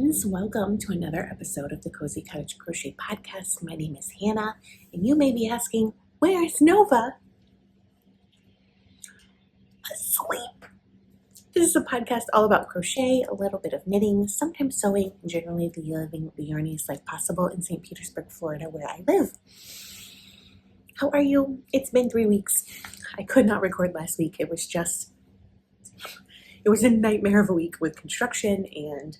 friends, welcome to another episode of the Cozy Cottage Crochet Podcast. My name is Hannah, and you may be asking, where's Nova? Asleep. This is a podcast all about crochet, a little bit of knitting, sometimes sewing, and generally living the yarniest life possible in St. Petersburg, Florida, where I live. How are you? It's been 3 weeks. I could not record last week. It was a nightmare of a week with construction and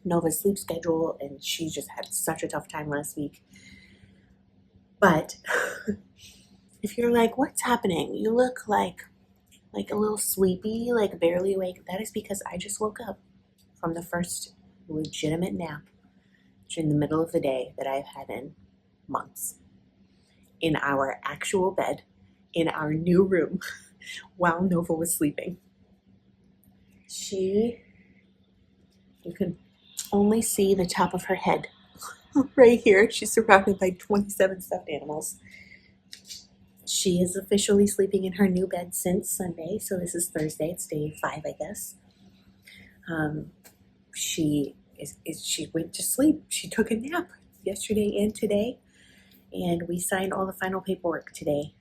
Nova's sleep schedule, and she just had such a tough time last week. But if you're like, what's happening? You look like a little sleepy, like barely awake. That is because I just woke up from the first legitimate nap in the middle of the day that I've had in months. In our actual bed, in our new room, while Nova was sleeping. You can only see the top of her head right here. She's surrounded by 27 stuffed animals. She is officially sleeping in her new bed since Sunday, so this is Thursday. It's day 5, I guess. She went to sleep. She took a nap yesterday and today, and we signed all the final paperwork today,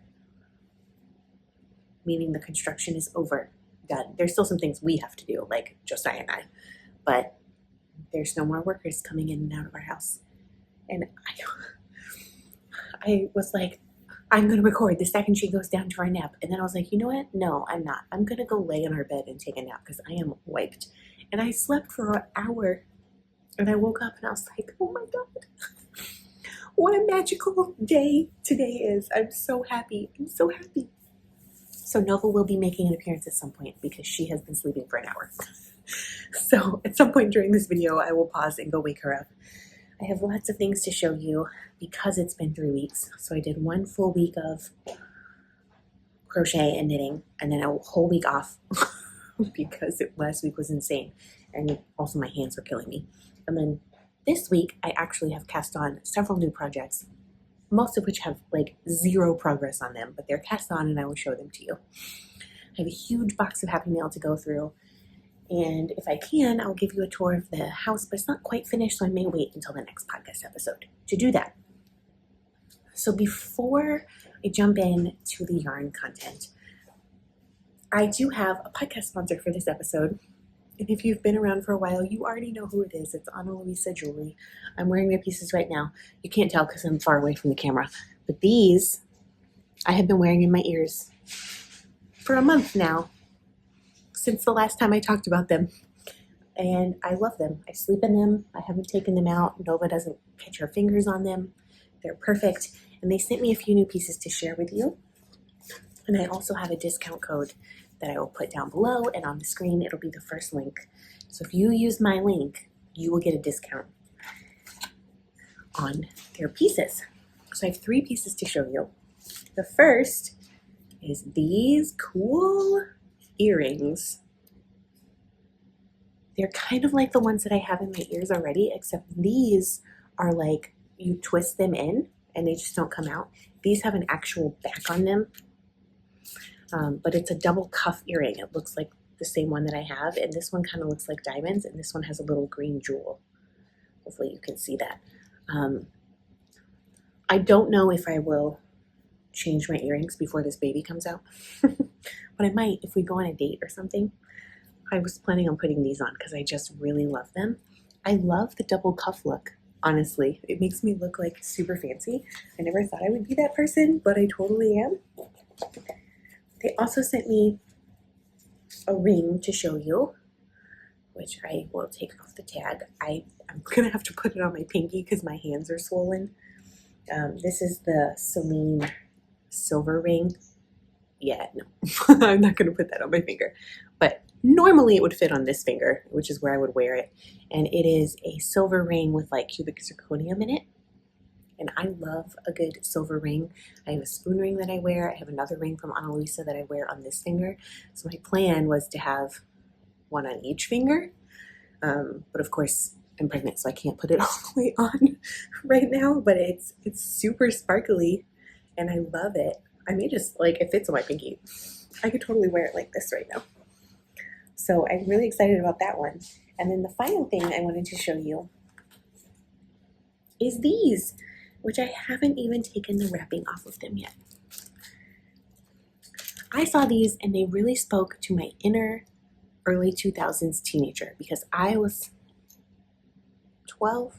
meaning the construction is over. Done. There's still some things we have to do, like Josiah and I, but there's no more workers coming in and out of our house. And I was like, I'm going to record the second she goes down to her nap. And then I was like, you know what? No, I'm not. I'm going to go lay in our bed and take a nap because I am wiped. And I slept for an hour, and I woke up and I was like, oh my God, what a magical day today is. I'm so happy. I'm so happy. So Nova will be making an appearance at some point because she has been sleeping for an hour. So at some point during this video, I will pause and go wake her up. I have lots of things to show you because it's been 3 weeks. So I did 1 full week of crochet and knitting, and then a whole week off because last week was insane. And also my hands were killing me. And then this week, I actually have cast on several new projects, most of which have like 0 progress on them, but they're cast on and I will show them to you. I have a huge box of Happy Mail to go through. And if I can, I'll give you a tour of the house, but it's not quite finished, so I may wait until the next podcast episode to do that. So before I jump in to the yarn content, I do have a podcast sponsor for this episode. And if you've been around for a while, you already know who it is. It's Ana Luisa Jewelry. I'm wearing their pieces right now. You can't tell because I'm far away from the camera. But these, I have been wearing in my ears for a month now, since the last time I talked about them. And I love them. I sleep in them. I haven't taken them out. Nova doesn't catch her fingers on them. They're perfect. And they sent me a few new pieces to share with you. And I also have a discount code that I will put down below, and on the screen it'll be the first link. So if you use my link, you will get a discount on their pieces. So I have 3 pieces to show you. The first is these cool earrings. They're kind of like the ones that I have in my ears already, except these are like you twist them in and they just don't come out. These have an actual back on them. But it's a double cuff earring. It looks like the same one that I have, and this one kind of looks like diamonds, and this one has a little green jewel. Hopefully you can see that. I don't know if I will change my earrings before this baby comes out, but I might if we go on a date or something. I was planning on putting these on because I just really love them. I love the double cuff look, honestly. It makes me look like super fancy. I never thought I would be that person, but I totally am. They also sent me a ring to show you, which I will take off the tag. I'm going to have to put it on my pinky because my hands are swollen. This is the Celine silver ring. Yeah, no, I'm not going to put that on my finger. But normally it would fit on this finger, which is where I would wear it. And it is a silver ring with like cubic zirconium in it. And I love a good silver ring. I have a spoon ring that I wear. I have another ring from Ana Luisa that I wear on this finger. So my plan was to have one on each finger. But of course, I'm pregnant, so I can't put it all the way on right now. But it's super sparkly, and I love it. I may just, it fits on my pinky. I could totally wear it like this right now. So I'm really excited about that one. And then the final thing I wanted to show you is these, which I haven't even taken the wrapping off of them yet. I saw these and they really spoke to my inner early 2000s teenager, because I was 12.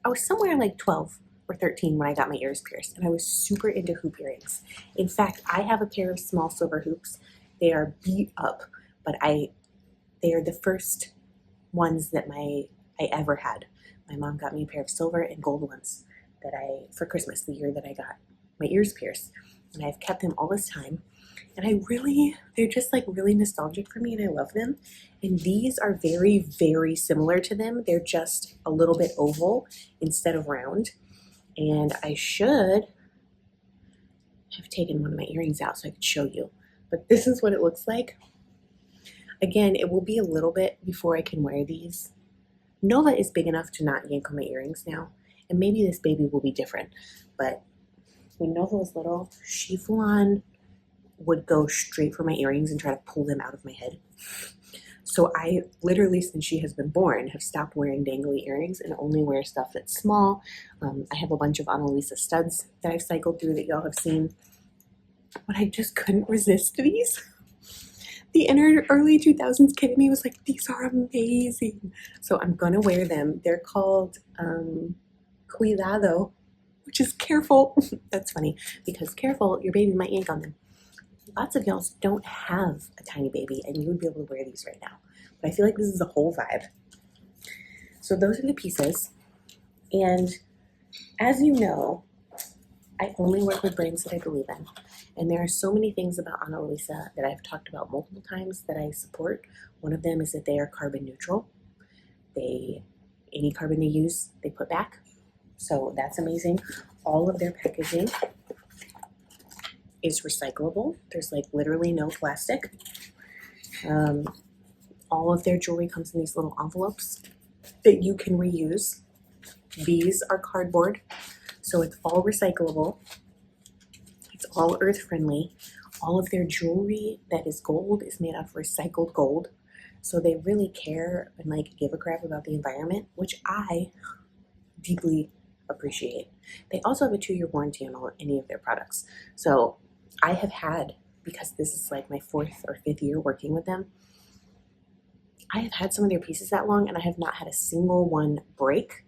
I was somewhere like 12 or 13 when I got my ears pierced, and I was super into hoop earrings. In fact, I have a pair of small silver hoops. They are beat up, but they are the first ones that I ever had. My mom got me a pair of silver and gold ones for Christmas, the year that I got my ears pierced, and I've kept them all this time. And they're just like really nostalgic for me, and I love them. And these are very, very similar to them. They're just a little bit oval instead of round. And I should have taken one of my earrings out so I could show you. But this is what it looks like. Again, it will be a little bit before I can wear these. Nova is big enough to not yank on my earrings now. And maybe this baby will be different. But when Nova was little, she full on would go straight for my earrings and try to pull them out of my head. So I literally, since she has been born, have stopped wearing dangly earrings and only wear stuff that's small. I have a bunch of Ana Luisa studs that I've cycled through that y'all have seen. But I just couldn't resist these. The inner early 2000s kid in me was like, these are amazing. So I'm going to wear them. They're called Cuidado, which is careful. That's funny, because careful, your baby might yank on them. Lots of y'all don't have a tiny baby, and you would be able to wear these right now. But I feel like this is a whole vibe. So those are the pieces. And as you know, I only work with brands that I believe in. And there are so many things about Ana Luisa that I've talked about multiple times that I support. One of them is that they are carbon neutral. Any carbon they use, they put back. So that's amazing. All of their packaging is recyclable. There's like literally no plastic. All of their jewelry comes in these little envelopes that you can reuse. These are cardboard, so it's all recyclable. It's all earth friendly. All of their jewelry that is gold is made out of recycled gold. So they really care and like give a crap about the environment, which I deeply appreciate. They also have a 2-year warranty on any of their products. So I have had, because this is like my 4th or 5th year working with them, I have had some of their pieces that long and I have not had a single one break,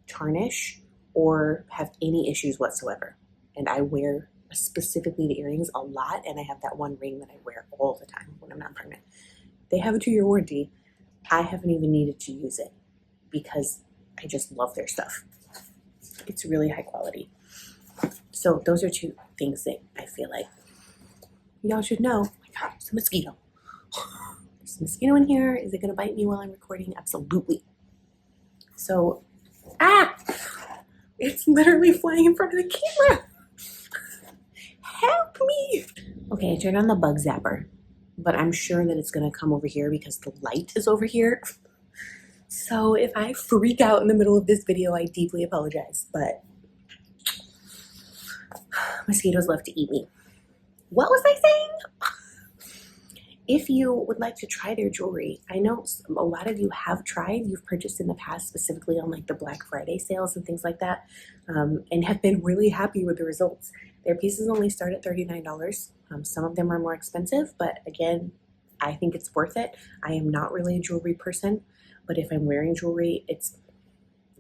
tarnish, or have any issues whatsoever. And I wear specifically the earrings a lot, and I have that one ring that I wear all the time when I'm not pregnant. They have a 2-year warranty. I haven't even needed to use it because I just love their stuff. It's really high quality. So those are 2 things that I feel like y'all should know. Oh my God, there's a mosquito. There's a mosquito in here. Is it going to bite me while I'm recording? Absolutely. So, it's literally flying in front of the camera. Help me. Okay, I turned on the bug zapper, but I'm sure that it's going to come over here because the light is over here. So if I freak out in the middle of this video, I deeply apologize, but mosquitoes love to eat me. What was I saying? If you would like to try their jewelry, I know a lot of you have tried, you've purchased in the past, specifically on like the Black Friday sales and things like that, and have been really happy with the results. Their pieces only start at $39. Some of them are more expensive, but again, I think it's worth it. I am not really a jewelry person, but if I'm wearing jewelry, it's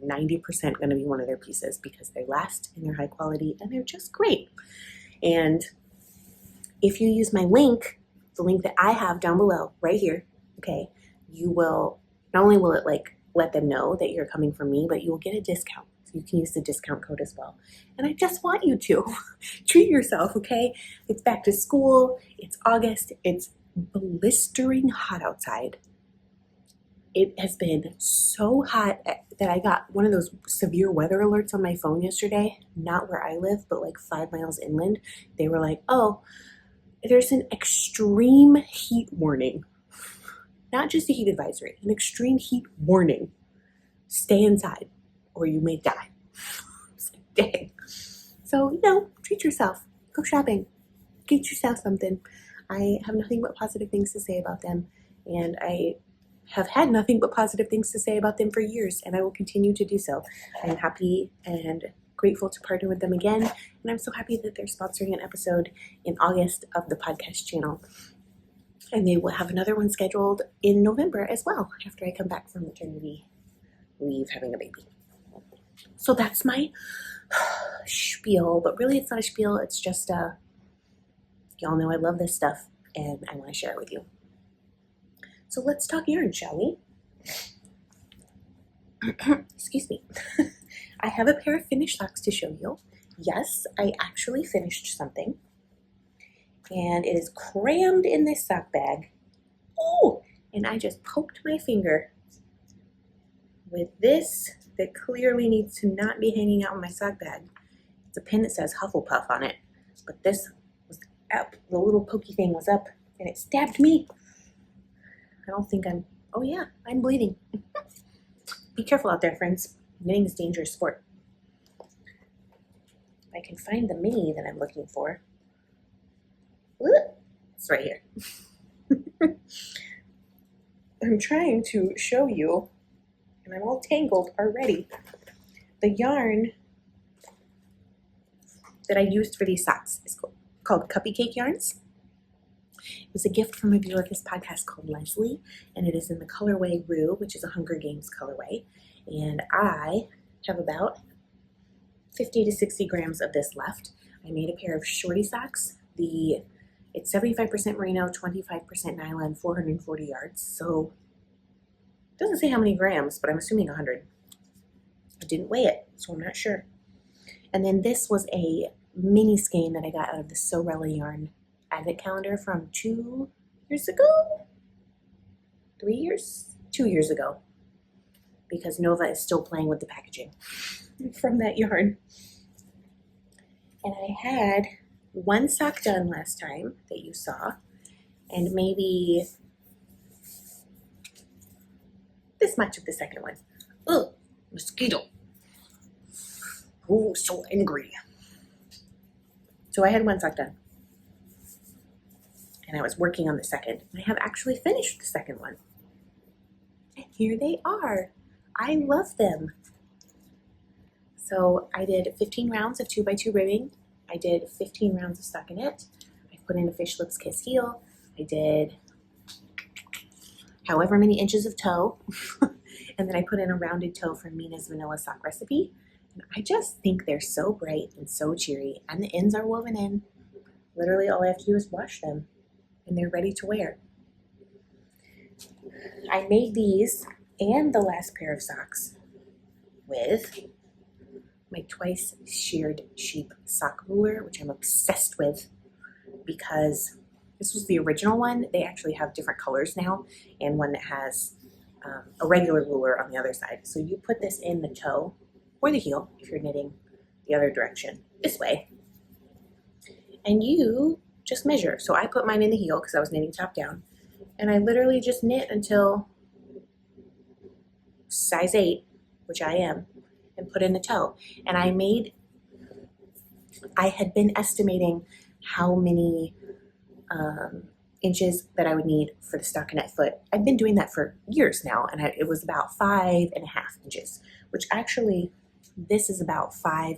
90% going to be one of their pieces because they last and they're high quality and they're just great. And if you use my link, the link that I have down below right here, okay, you will, not only will it like let them know that you're coming from me, but you will get a discount. So you can use the discount code as well. And I just want you to treat yourself, okay? It's back to school. It's August. It's blistering hot outside. It has been so hot that I got one of those severe weather alerts on my phone yesterday, not where I live, but like 5 miles inland. They were like, oh, there's an extreme heat warning. Not just a heat advisory, an extreme heat warning. Stay inside or you may die. It's like, dang. So, you know, treat yourself. Go shopping. Get yourself something. I have nothing but positive things to say about them. And I have had nothing but positive things to say about them for years, and I will continue to do so. I am happy and grateful to partner with them again, and I'm so happy that they're sponsoring an episode in August of the podcast channel. And they will have another one scheduled in November as well, after I come back from maternity leave having a baby. So that's my spiel, but really it's not a spiel, it's just y'all know I love this stuff and I want to share it with you. So let's talk yarn, shall we? Excuse me. I have a pair of finished socks to show you. Yes, I actually finished something. And it is crammed in this sock bag. Oh, and I just poked my finger with this that clearly needs to not be hanging out in my sock bag. It's a pin that says Hufflepuff on it, but this was up. The little pokey thing was up and it stabbed me. I don't think oh yeah, I'm bleeding. Be careful out there, friends. Knitting is a dangerous sport. If I can find the mini that I'm looking for. It's right here. I'm trying to show you, and I'm all tangled already, the yarn that I used for these socks. It's called Cuppy Cake Yarns. It was a gift from a viewer of this podcast called Leslie, and it is in the colorway Rue, which is a Hunger Games colorway. And I have about 50 to 60 grams of this left. I made a pair of shorty socks. It's 75% merino, 25% nylon, 440 yards. So it doesn't say how many grams, but I'm assuming 100. I didn't weigh it, so I'm not sure. And then this was a mini skein that I got out of the Sorella yarn advent calendar from 2 years ago? 3 years? 2 years ago. Because Nova is still playing with the packaging from that yarn. And I had one sock done last time that you saw, and maybe this much of the second one. Ugh, mosquito. Oh, so angry. So I had one sock done. And I was working on the second. And I have actually finished the second one. And here they are. I love them. So I did 15 rounds of 2x2 ribbing. I did 15 rounds of stockinette. I put in a Fish Lips Kiss heel. I did however many inches of toe. And then I put in a rounded toe from Mina's Vanilla Sock Recipe. And I just think they're so bright and so cheery. And the ends are woven in. Literally all I have to do is wash them. And they're ready to wear. I made these and the last pair of socks with my twice sheared sheep sock ruler, which I'm obsessed with because this was the original one. They actually have different colors now, and one that has a regular ruler on the other side. So you put this in the toe or the heel if you're knitting the other direction, this way, and you just measure. So I put mine in the heel because I was knitting top down, and I literally just knit until size 8, which I am, and put in the toe. And I had been estimating how many inches that I would need for the stockinette foot. I've been doing that for years now, and it was about 5.5 inches, which actually this is about 5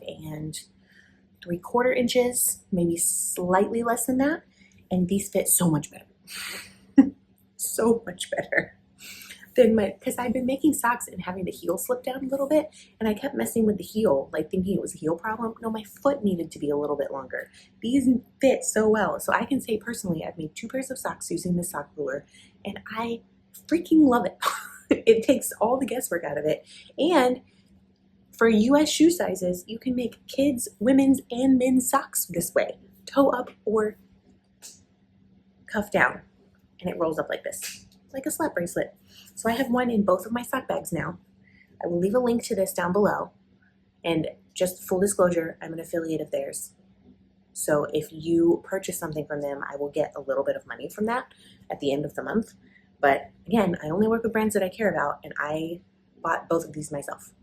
3/4 inches, maybe slightly less than that. And these fit so much better. So much better than because I've been making socks and having the heel slip down a little bit, and I kept messing with the heel, like thinking it was a heel problem. No, my foot needed to be a little bit longer. These fit so well. So I can say personally, I've made 2 pairs of socks using this sock ruler, and I freaking love it. It takes all the guesswork out of it. And for US shoe sizes, you can make kids, women's, and men's socks this way. Toe up or cuff down. And it rolls up like this, like a slap bracelet. So I have one in both of my sock bags now. I will leave a link to this down below. And just full disclosure, I'm an affiliate of theirs. So if you purchase something from them, I will get a little bit of money from that at the end of the month. But again, I only work with brands that I care about, and I bought both of these myself.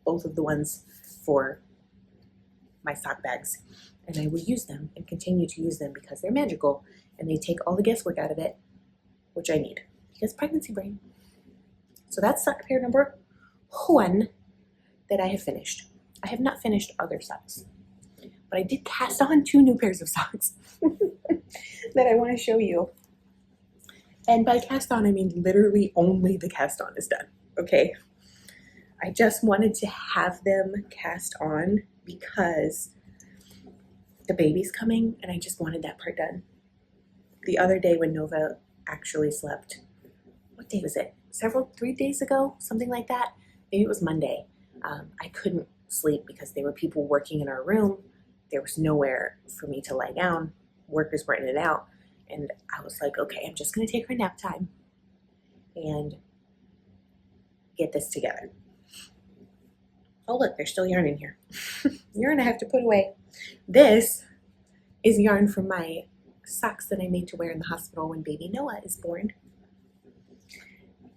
Both of the ones for my sock bags. And I will use them and continue to use them because they're magical and they take all the guesswork out of it, which I need because pregnancy brain. So that's sock pair number 1 that I have finished. I have not finished other socks, but I did cast on 2 new pairs of socks that I want to show you. And by cast on, I mean literally only the cast on is done, okay? I just wanted to have them cast on because the baby's coming and I just wanted that part done. The other day when Nova actually slept, what day was it? 3 days ago, something like that. Maybe it was Monday. I couldn't sleep because there were people working in our room. There was nowhere for me to lie down. Workers were in and out. And I was like, okay, I'm just going to take her nap time and get this together. Oh, look, there's still yarn in here. Yarn I have to put away. This is yarn from my socks that I made to wear in the hospital when baby Noah is born.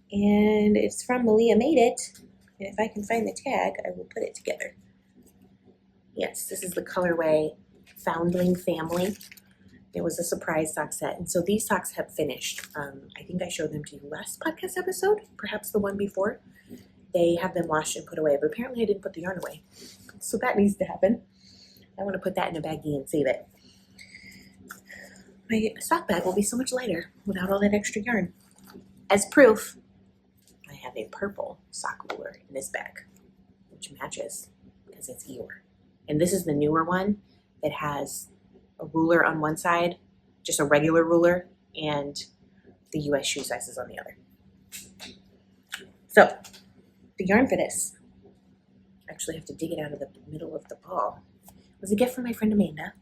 And it's from Malia Made It. And if I can find the tag, I will put it together. Yes, this is the colorway Foundling Family. It was a surprise sock set. And so these socks have finished. I think I showed them to you last podcast episode, perhaps the one before. They have been washed and put away, but apparently I didn't put the yarn away. So that needs to happen. I want to put that in a baggie and save it. My sock bag will be so much lighter without all that extra yarn. As proof, I have a purple sock ruler in this bag, which matches because it's Eeyore. And this is the newer one that has a ruler on one side, just a regular ruler, and the US shoe sizes on the other. So, the yarn for this, I actually have to dig it out of the middle of the ball, was a gift from my friend Amanda.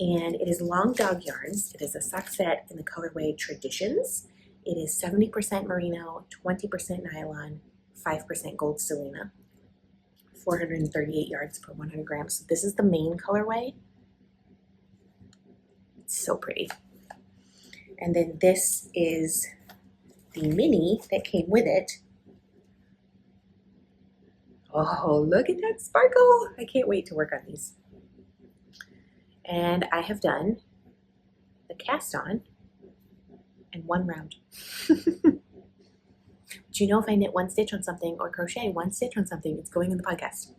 And it is long dog yarns. It is a sock set in the colorway Traditions. It is 70% merino, 20% nylon, 5% gold stellina, 438 yards per 100 grams. So this is the main colorway. It's so pretty. And then this is the mini that came with it. Oh, look at that sparkle. I can't wait to work on these. And I have done the cast on and 1 round. But you know, if I knit 1 stitch on something or crochet 1 stitch on something, it's going in the podcast.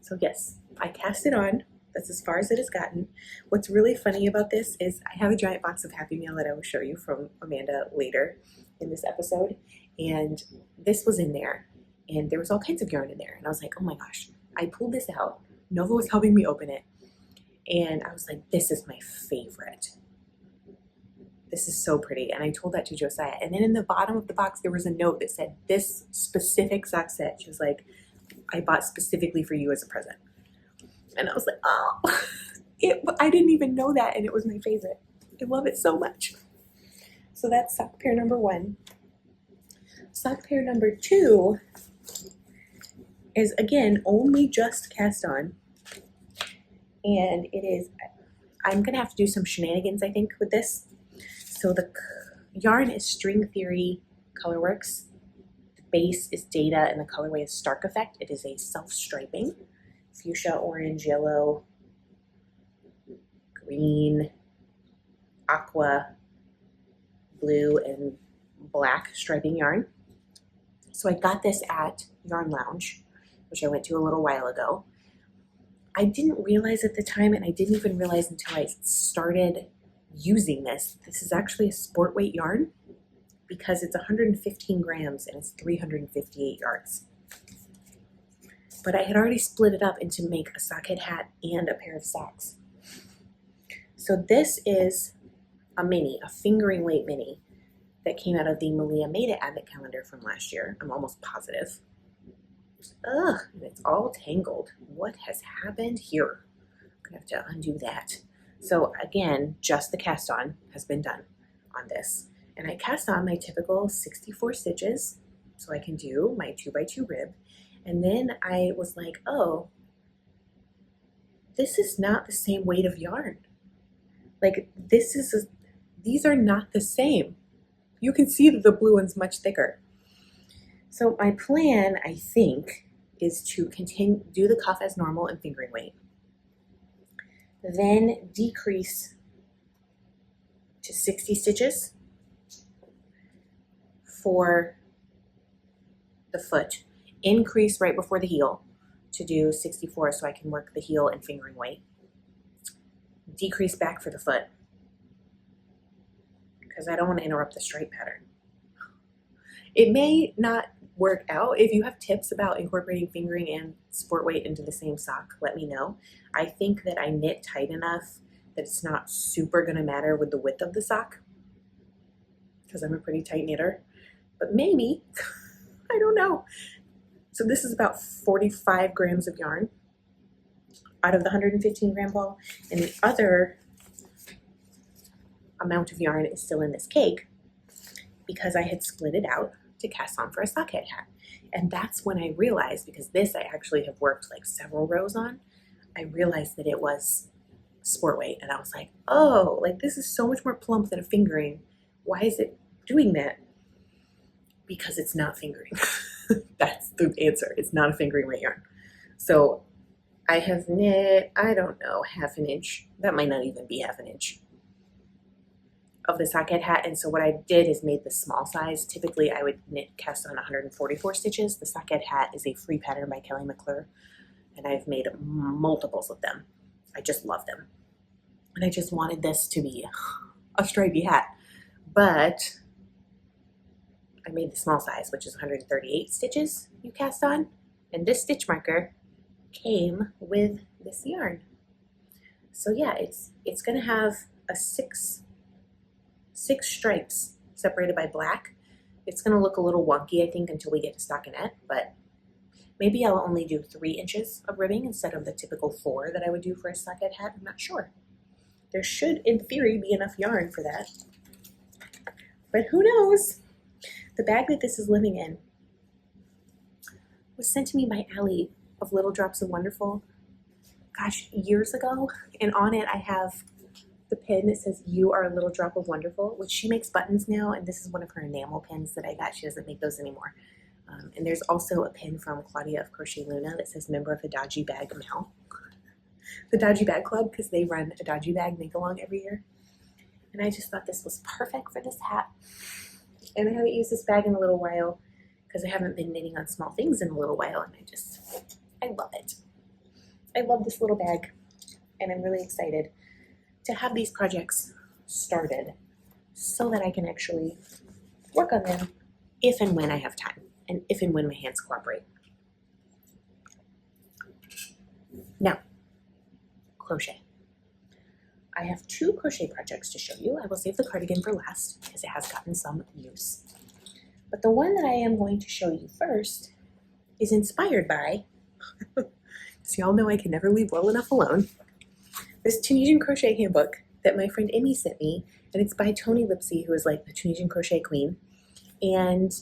So yes, I cast it on. That's as far as it has gotten. What's really funny about this is I have a giant box of Happy Meal that I will show you from Amanda later in this episode. And this was in there. And there was all kinds of yarn in there. And I was like, oh my gosh, I pulled this out. Nova was helping me open it. And I was like, this is my favorite. This is so pretty. And I told that to Josiah. And then in the bottom of the box, there was a note that said, this specific sock set. She was like, I bought specifically for you as a present. And I was like, oh, I didn't even know that. And it was my favorite. I love it so much. So that's sock pair number 1. Sock pair number 2 is, again, only just cast on. And it is, I'm going to have to do some shenanigans, I think, with this. So the yarn is String Theory Colorworks. The base is Data, and the colorway is Stark Effect. It is a self-striping. Fuchsia, orange, yellow, green, aqua, blue, and black striping yarn. So I got this at Yarn Lounge, which I went to a little while ago. I didn't realize at the time, and I didn't even realize until I started using this. This is actually a sport weight yarn because it's 115 grams and it's 358 yards. But I had already split it up into make a sockhead hat and a pair of socks. So this is a mini, a fingering weight mini that came out of the Malia Made It advent calendar from last year. I'm almost positive. Ugh, and it's all tangled. What has happened here? I'm gonna have to undo that. So again, just the cast on has been done on this. And I cast on my typical 64 stitches so I can do my 2x2 rib. And then I was like, oh, this is not the same weight of yarn. Like these are not the same. You can see that the blue one's much thicker. So my plan, I think, is to continue, do the cuff as normal and fingering weight. Then decrease to 60 stitches for the foot, increase right before the heel to do 64 so I can work the heel and fingering weight, decrease back for the foot because I don't want to interrupt the stripe pattern. It may not work out. If you have tips about incorporating fingering and sport weight into the same sock, let me know. I think that I knit tight enough that it's not super gonna matter with the width of the sock because I'm a pretty tight knitter, but maybe, I don't know. So this is about 45 grams of yarn out of the 115 gram ball, and the other amount of yarn is still in this cake because I had split it out to cast on for a socket hat. And that's when I realized, because this I actually have worked like several rows on, I realized that it was sport weight. And I was like, oh, like this is so much more plump than a fingering. Why is it doing that? Because it's not fingering. That's the answer. It's not a fingering weight yarn. So I have knit, I don't know, half an inch. That might not even be half an inch of the socket hat. And so what I did is made the small size. Typically I would knit cast on 144 stitches. The socket hat is a free pattern by Kelly McClure, and I've made multiples of them. I just love them. And I just wanted this to be a stripy hat, but I made the small size, which is 138 stitches you cast on. And this stitch marker came with this yarn. So yeah, it's gonna have a six stripes separated by black. It's gonna look a little wonky, I think, until we get to stockinette, but maybe I'll only do 3 inches of ribbing instead of the typical 4 that I would do for a socket hat. I'm not sure. There should, in theory, be enough yarn for that, but who knows? The bag that this is living in was sent to me by Allie of Little Drops of Wonderful, gosh, years ago, and on it I have the pin that says "You are a little drop of wonderful," which she makes buttons now, and this is one of her enamel pins that I got. She doesn't make those anymore. And there's also a pin from Claudia of Crochet Luna that says "Member of the Dodgy Bag Mail," the Dodgy Bag Club, because they run a Dodgy Bag make-along every year. And I just thought this was perfect for this hat. And I haven't used this bag in a little while because I haven't been knitting on small things in a little while, and I love it. I love this little bag, and I'm really excited to have these projects started so that I can actually work on them if and when I have time and if and when my hands cooperate. Now, crochet. I have 2 crochet projects to show you. I will save the cardigan for last because it has gotten some use. But the one that I am going to show you first is inspired by, so y'all know I can never leave well enough alone, this Tunisian crochet handbook that my friend Emmy sent me, and it's by Toni Lipsy, who is like the Tunisian crochet queen. And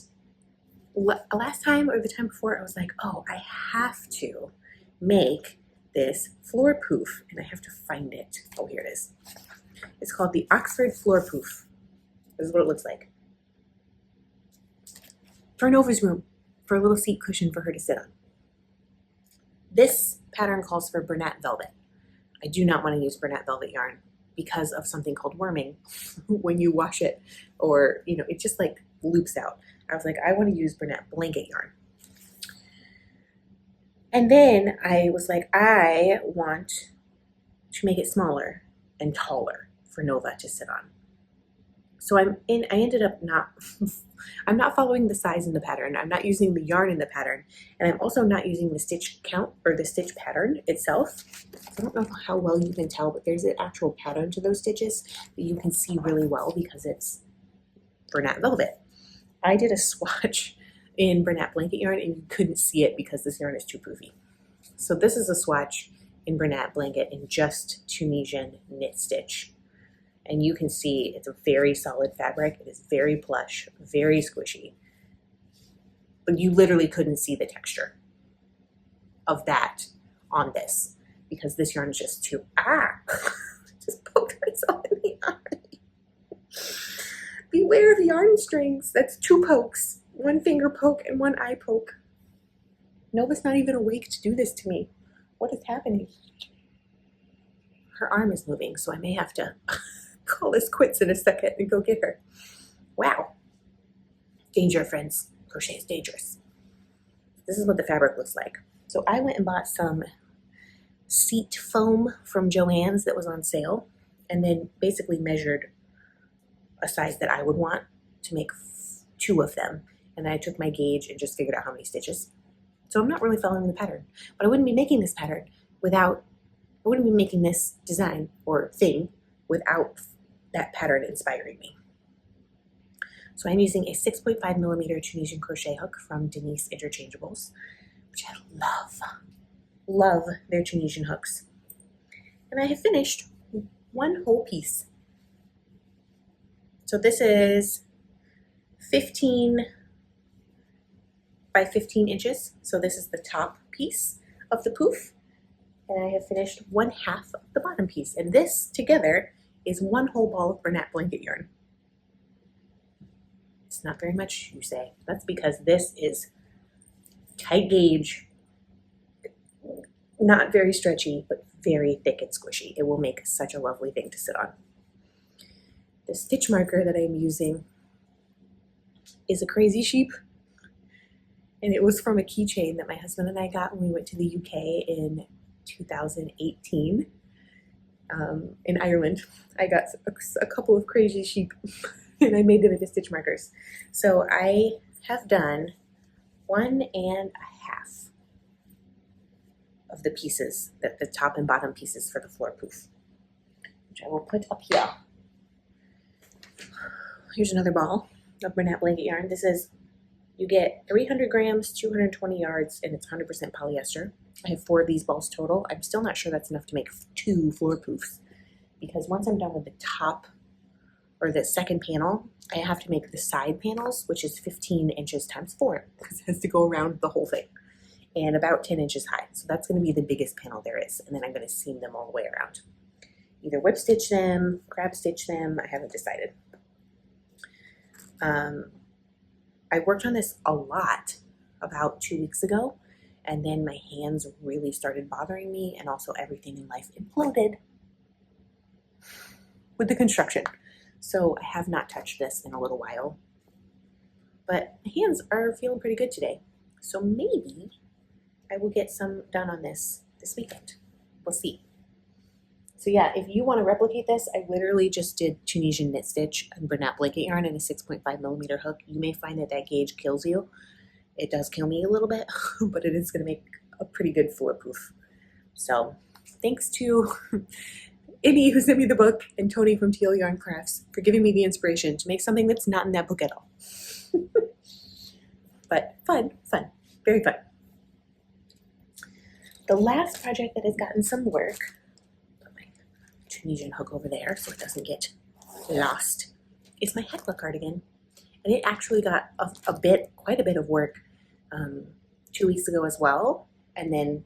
last time or the time before, I was like, oh, I have to make this floor poof, and I have to find it. Oh, here it is. It's called the Oxford Floor Poof. This is what it looks like. For Nova's room, for a little seat cushion for her to sit on. This pattern calls for Bernat velvet. I do not want to use Bernat velvet yarn because of something called worming when you wash it, or, you know, it just like loops out. I was like, I want to use Bernat blanket yarn. And then I was like, I want to make it smaller and taller for Nova to sit on. So I ended up I'm not following the size in the pattern. I'm not using the yarn in the pattern. And I'm also not using the stitch count or the stitch pattern itself. I don't know how well you can tell, but there's an actual pattern to those stitches that you can see really well because it's Bernat velvet. I did a swatch in Bernat blanket yarn and you couldn't see it because this yarn is too poofy. So this is a swatch in Bernat blanket in just Tunisian knit stitch. And you can see it's a very solid fabric. It is very plush, very squishy. But you literally couldn't see the texture of that on this because this yarn is just too, just poked myself in the eye. Beware of yarn strings. That's 2 pokes, 1 finger poke and 1 eye poke. Nova's not even awake to do this to me. What is happening? Her arm is moving, so I may have to call this quits in a second and go get her. Wow. Danger, friends. Crochet is dangerous. this is what the fabric looks like. So I went and bought some seat foam from Joann's that was on sale, and then basically measured a size that I would want to make 2 of them. And then I took my gauge and just figured out how many stitches. So I'm not really following the pattern, but I wouldn't be making this pattern without, I wouldn't be making this design or thing without that pattern inspiring me. So I'm using a 6.5mm Tunisian crochet hook from Denise Interchangeables, which I love their Tunisian hooks. And I have finished 1 whole piece. So this is 15 by 15 inches. So this is the top piece of the poof. And I have finished 1/2 of the bottom piece. And this together is 1 whole ball of Bernat blanket yarn. It's not very much, you say. That's because this is tight gauge, not very stretchy, but very thick and squishy. It will make such a lovely thing to sit on. The stitch marker that I'm using is a Crazy Sheep, and it was from a keychain that my husband and I got when we went to the UK in 2018. In Ireland, I got a couple of Crazy Sheep and I made them into stitch markers. So I have done 1.5 of the pieces, the top and bottom pieces for the floor poof, which I will put up here. Here's another ball of Bernat blanket yarn. This is, you get 300 grams, 220 yards, and it's 100% polyester. I have 4 of these balls total. I'm still not sure that's enough to make 2 floor poofs, because once I'm done with the top or the second panel, I have to make the side panels, which is 15 inches times 4, because it has to go around the whole thing, and about 10 inches high. So that's going to be the biggest panel there is, and then I'm going to seam them all the way around. Either whip stitch them, crab stitch them, I haven't decided. I worked on this a lot about 2 weeks ago, and then my hands really started bothering me, and also everything in life imploded with the construction. So I have not touched this in a little while, but my hands are feeling pretty good today. So maybe I will get some done on this weekend. We'll see. So yeah, if you want to replicate this, I literally just did Tunisian knit stitch and Bernat blanket yarn and a 6.5mm hook. You may find that that gauge kills you. It does kill me a little bit, but it is going to make a pretty good floor poof. So thanks to Amy, who sent me the book, and Tony from Teal Yarn Crafts for giving me the inspiration to make something that's not in that book at all. But fun, very fun. The last project that has gotten some work, put my Tunisian hook over there so it doesn't get lost, is my Hekla cardigan. And it actually got quite a bit of work 2 weeks ago as well, and then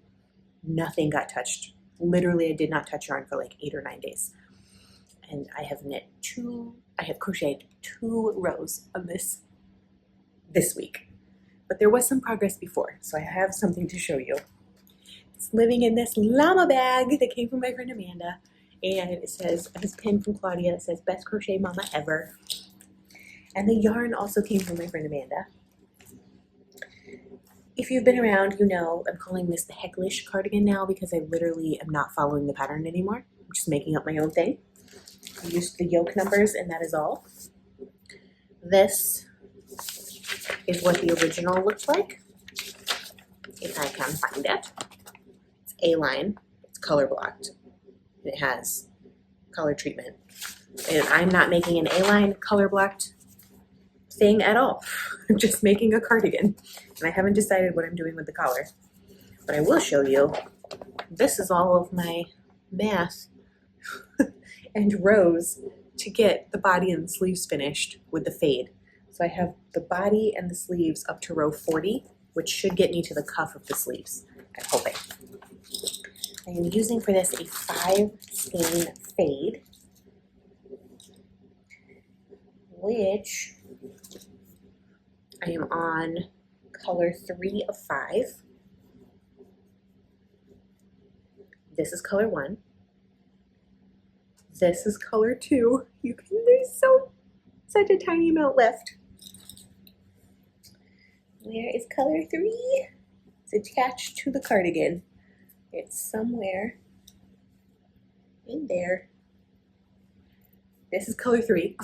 nothing got touched. Literally, I did not touch yarn for like 8 or 9 days. And I have crocheted 2 rows of this week. But there was some progress before, so I have something to show you. It's living in this llama bag that came from my friend Amanda. And it says, this pin from Claudia, it says, best crochet mama ever. And the yarn also came from my friend Amanda. If you've been around, you know I'm calling this the Hecklish cardigan now because I literally am not following the pattern anymore. I'm just making up my own thing. I used the yoke numbers and that is all. This is what the original looks like, if I can find it. It's A-line, it's color blocked, and it has color treatment. And I'm not making an A-line color blocked thing at all. I'm just making a cardigan, and I haven't decided what I'm doing with the collar. But I will show you, this is all of my math and rows to get the body and the sleeves finished with the fade. So I have the body and the sleeves up to row 40, which should get me to the cuff of the sleeves, I'm hoping. I am using for this a 5 skein fade, which I am on color 3 of 5. This is color 1. This is color 2. There's such a tiny amount left. Where is color 3? It's attached to the cardigan. It's somewhere in there. This is color 3.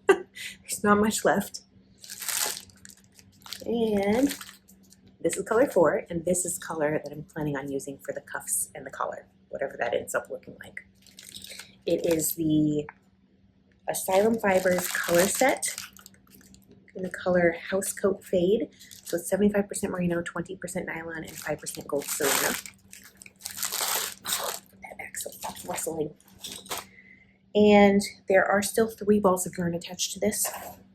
There's not much left. And this is color 4, and this is color that I'm planning on using for the cuffs and the collar, whatever that ends up looking like. It is the Asylum Fibers color set in the color House Coat Fade. So it's 75% merino, 20% nylon, and 5% gold Serena. That back so stops rustling. And there are still 3 balls of yarn attached to this.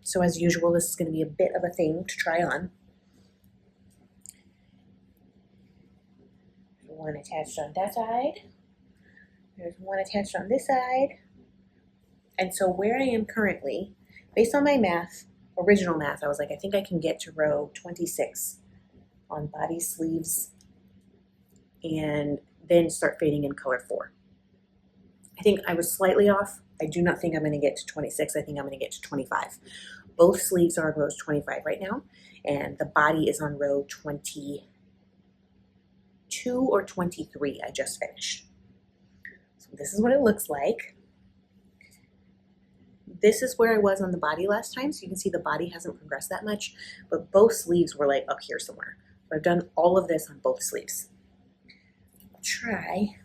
So as usual, this is going to be a bit of a thing to try on. There's one attached on that side. There's one attached on this side. And so where I am currently, based on my math, original math, I was like, I think I can get to row 26 on body sleeves and then start fading in color 4. I think I was slightly off. I do not think I'm going to get to 26. I think I'm going to get to 25. Both sleeves are on rows 25 right now, and the body is on row 22 or 23 I just finished. So this is what it looks like. This is where I was on the body last time, so you can see the body hasn't progressed that much, but both sleeves were like up here somewhere. So I've done all of this on both sleeves. I'll try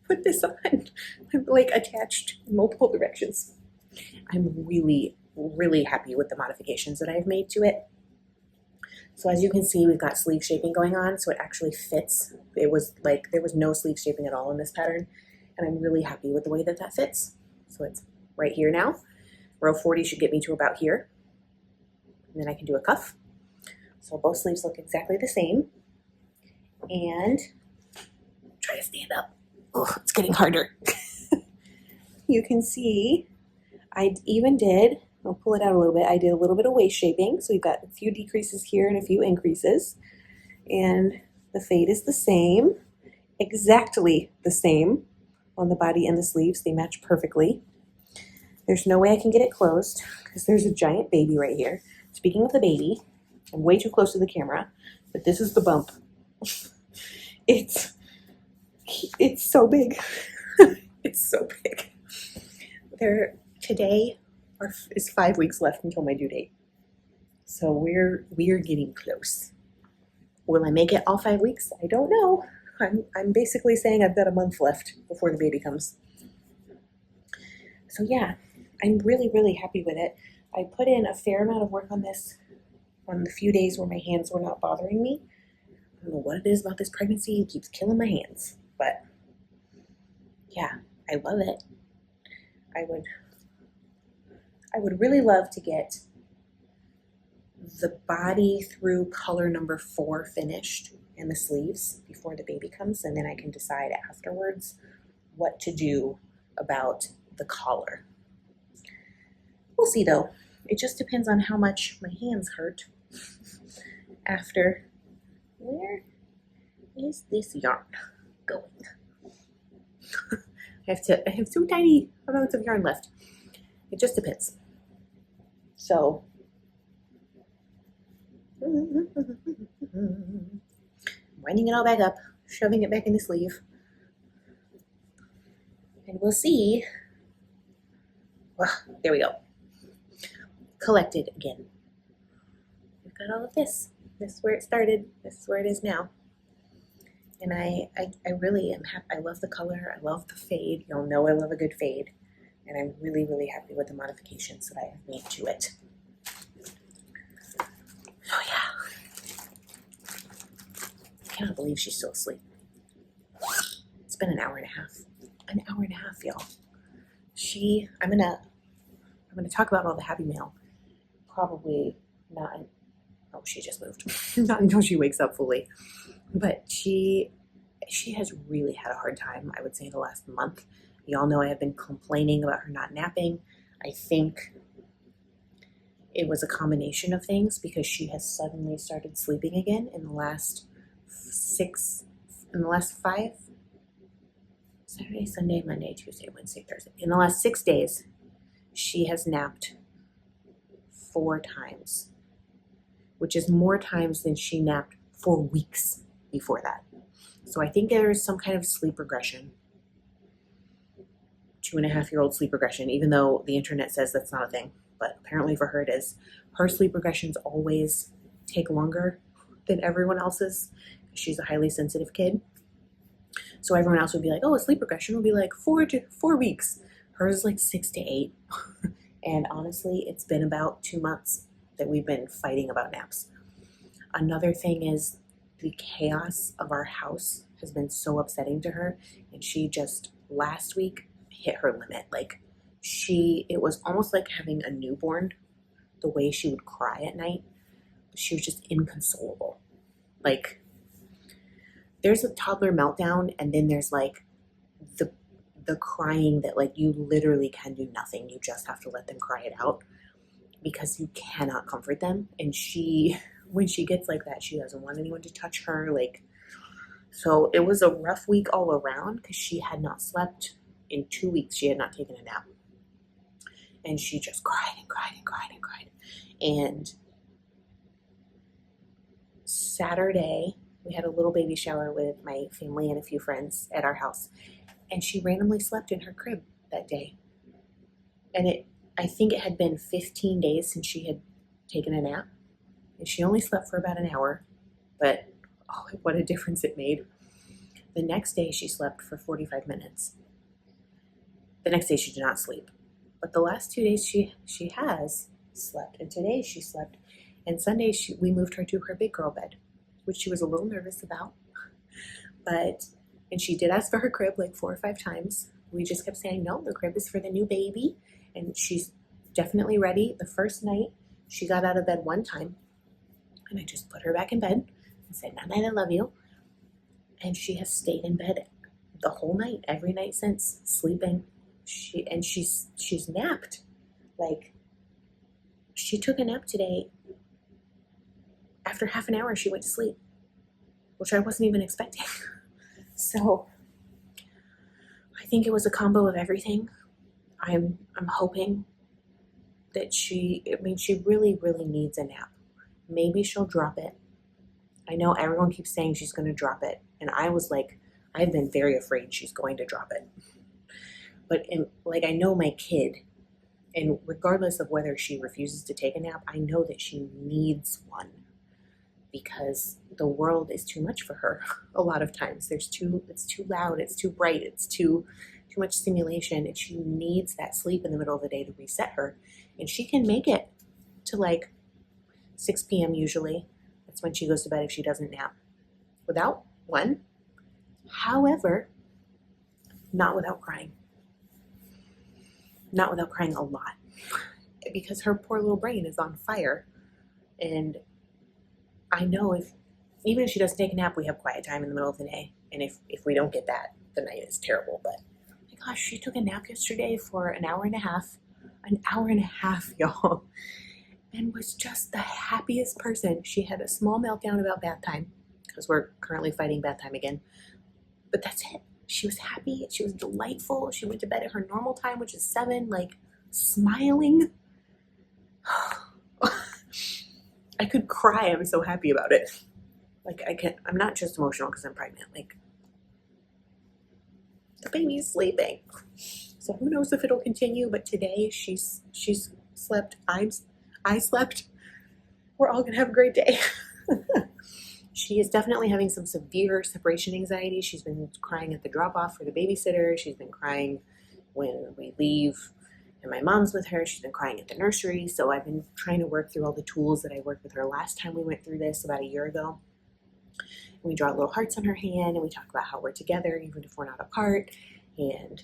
put this on. I'm like attached in multiple directions. I'm really, really happy with the modifications that I've made to it. So as you can see, we've got sleeve shaping going on, so it actually fits. It was like there was no sleeve shaping at all in this pattern, and I'm really happy with the way that that fits. So it's right here now. Row 40 should get me to about here, and then I can do a cuff. So both sleeves look exactly the same, and try to stand up. Oh, it's getting harder. You can see I even did, I'll pull it out a little bit, I did a little bit of waist shaping. So we've got a few decreases here and a few increases. And the fade is the same, exactly the same on the body and the sleeves. They match perfectly. There's no way I can get it closed because there's a giant baby right here. Speaking of the baby, I'm way too close to the camera, but this is the bump. It's so big. It's so big. Today is 5 weeks left until my due date. So we're getting close. Will I make it all 5 weeks? I don't know. I'm basically saying I've got a month left before the baby comes. So yeah, I'm really, really happy with it. I put in a fair amount of work on this on the few days where my hands were not bothering me. I don't know what it is about this pregnancy. It keeps killing my hands. But yeah, I love it. I would really love to get the body through color number 4 finished and the sleeves before the baby comes, and then I can decide afterwards what to do about the collar. We'll see though. It just depends on how much my hands hurt after. Where is this yarn going? I have 2 tiny amounts of yarn left. It just depends. So winding it all back up, shoving it back in the sleeve, and we'll see. Well, there we go. Collected again. We've got all of this. This is where it started. This is where it is now. And I really am happy. I love the color. I love the fade. You'll know I love a good fade. And I'm really, really happy with the modifications that I have made to it. Oh yeah. I cannot believe she's still asleep. It's been an hour and a half. An hour and a half, y'all. I'm gonna talk about all the happy mail. Probably not. Oh, she just moved. Not until she wakes up fully. But she has really had a hard time, I would say, the last month. Y'all know I have been complaining about her not napping. I think it was a combination of things because she has suddenly started sleeping again in the last 5, Saturday, Sunday, Monday, Tuesday, Wednesday, Thursday. In the last 6 days, she has napped 4 times, which is more times than she napped for weeks before that. So I think there's some kind of sleep regression, 2.5-year-old sleep regression, even though the internet says that's not a thing. But apparently for her it is. Her sleep regressions always take longer than everyone else's. She's a highly sensitive kid. So everyone else would be like, oh, a sleep regression will be like 4 weeks. Hers is like 6 to 8. And honestly, it's been about 2 months that we've been fighting about naps. Another thing is the chaos of our house has been so upsetting to her. And she just last week hit her limit. Like it was almost like having a newborn, the way she would cry at night. She was just inconsolable. Like there's a toddler meltdown, and then there's like the crying that like you literally can do nothing. You just have to let them cry it out because you cannot comfort them. And when she gets like that, she doesn't want anyone to touch her. Like, so it was a rough week all around because she had not slept in 2 weeks. She had not taken a nap. And she just cried and cried and cried and cried. And Saturday, we had a little baby shower with my family and a few friends at our house. And she randomly slept in her crib that day. And I think it had been 15 days since she had taken a nap. And she only slept for about an hour. But oh, what a difference it made. The next day she slept for 45 minutes. The next day she did not sleep. But the last 2 days she has slept. And today she slept. And Sunday we moved her to her big girl bed, which she was a little nervous about. And she did ask for her crib like 4 or 5 times. We just kept saying, no, the crib is for the new baby. And she's definitely ready. The first night, she got out of bed 1 time. And I just put her back in bed and said, night, night, I love you. And she has stayed in bed the whole night, every night since, sleeping. She's napped. Like, she took a nap today. After half an hour, she went to sleep, which I wasn't even expecting. So I think it was a combo of everything. I'm hoping that she really, really needs a nap. Maybe she'll drop it. I know everyone keeps saying she's going to drop it. And I was like, I've been very afraid she's going to drop it. But I know my kid, and regardless of whether she refuses to take a nap, I know that she needs one because the world is too much for her a lot of times. It's too loud, it's too bright, it's too much stimulation, and she needs that sleep in the middle of the day to reset her. And she can make it to like 6 p.m. usually. That's when she goes to bed if she doesn't nap. Without one. However, not without crying. Not without crying a lot. Because her poor little brain is on fire. And I know even if she doesn't take a nap, we have quiet time in the middle of the day. And if we don't get that, the night is terrible. But my gosh, she took a nap yesterday for an hour and a half. An hour and a half, y'all. And was just the happiest person. She had a small meltdown about bath time because we're currently fighting bath time again. But that's it. She was happy. She was delightful. She went to bed at her normal time, which is 7, like smiling. I could cry. I'm so happy about it. Like I'm not just emotional because I'm pregnant. Like the baby's sleeping. So who knows if it'll continue, but today she's slept. I slept. We're all gonna have a great day. She is definitely having some severe separation anxiety. She's been crying at the drop-off for the babysitter. She's been crying when we leave and my mom's with her. She's been crying at the nursery. So I've been trying to work through all the tools that I worked with her last time we went through this about a year ago. And we draw little hearts on her hand and we talk about how we're together even if we're not apart. And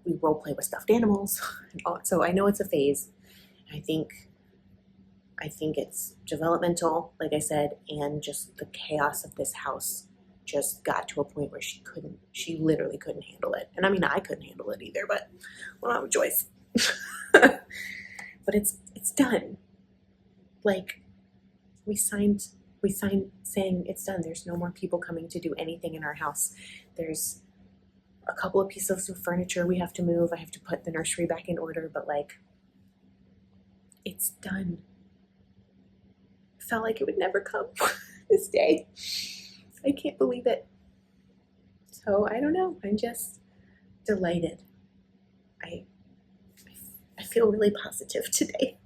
we role play with stuffed animals. So I know it's a phase. I think it's developmental, like I said, and just the chaos of this house just got to a point where she literally couldn't handle it. And I mean, I couldn't handle it either, but I don't have a choice. But it's done. Like we signed saying it's done. There's no more people coming to do anything in our house. There's a couple of pieces of furniture we have to move. I have to put the nursery back in order, but like it's done. felt like it would never come this day. I can't believe it. So I don't know. I'm just delighted. I feel really positive today.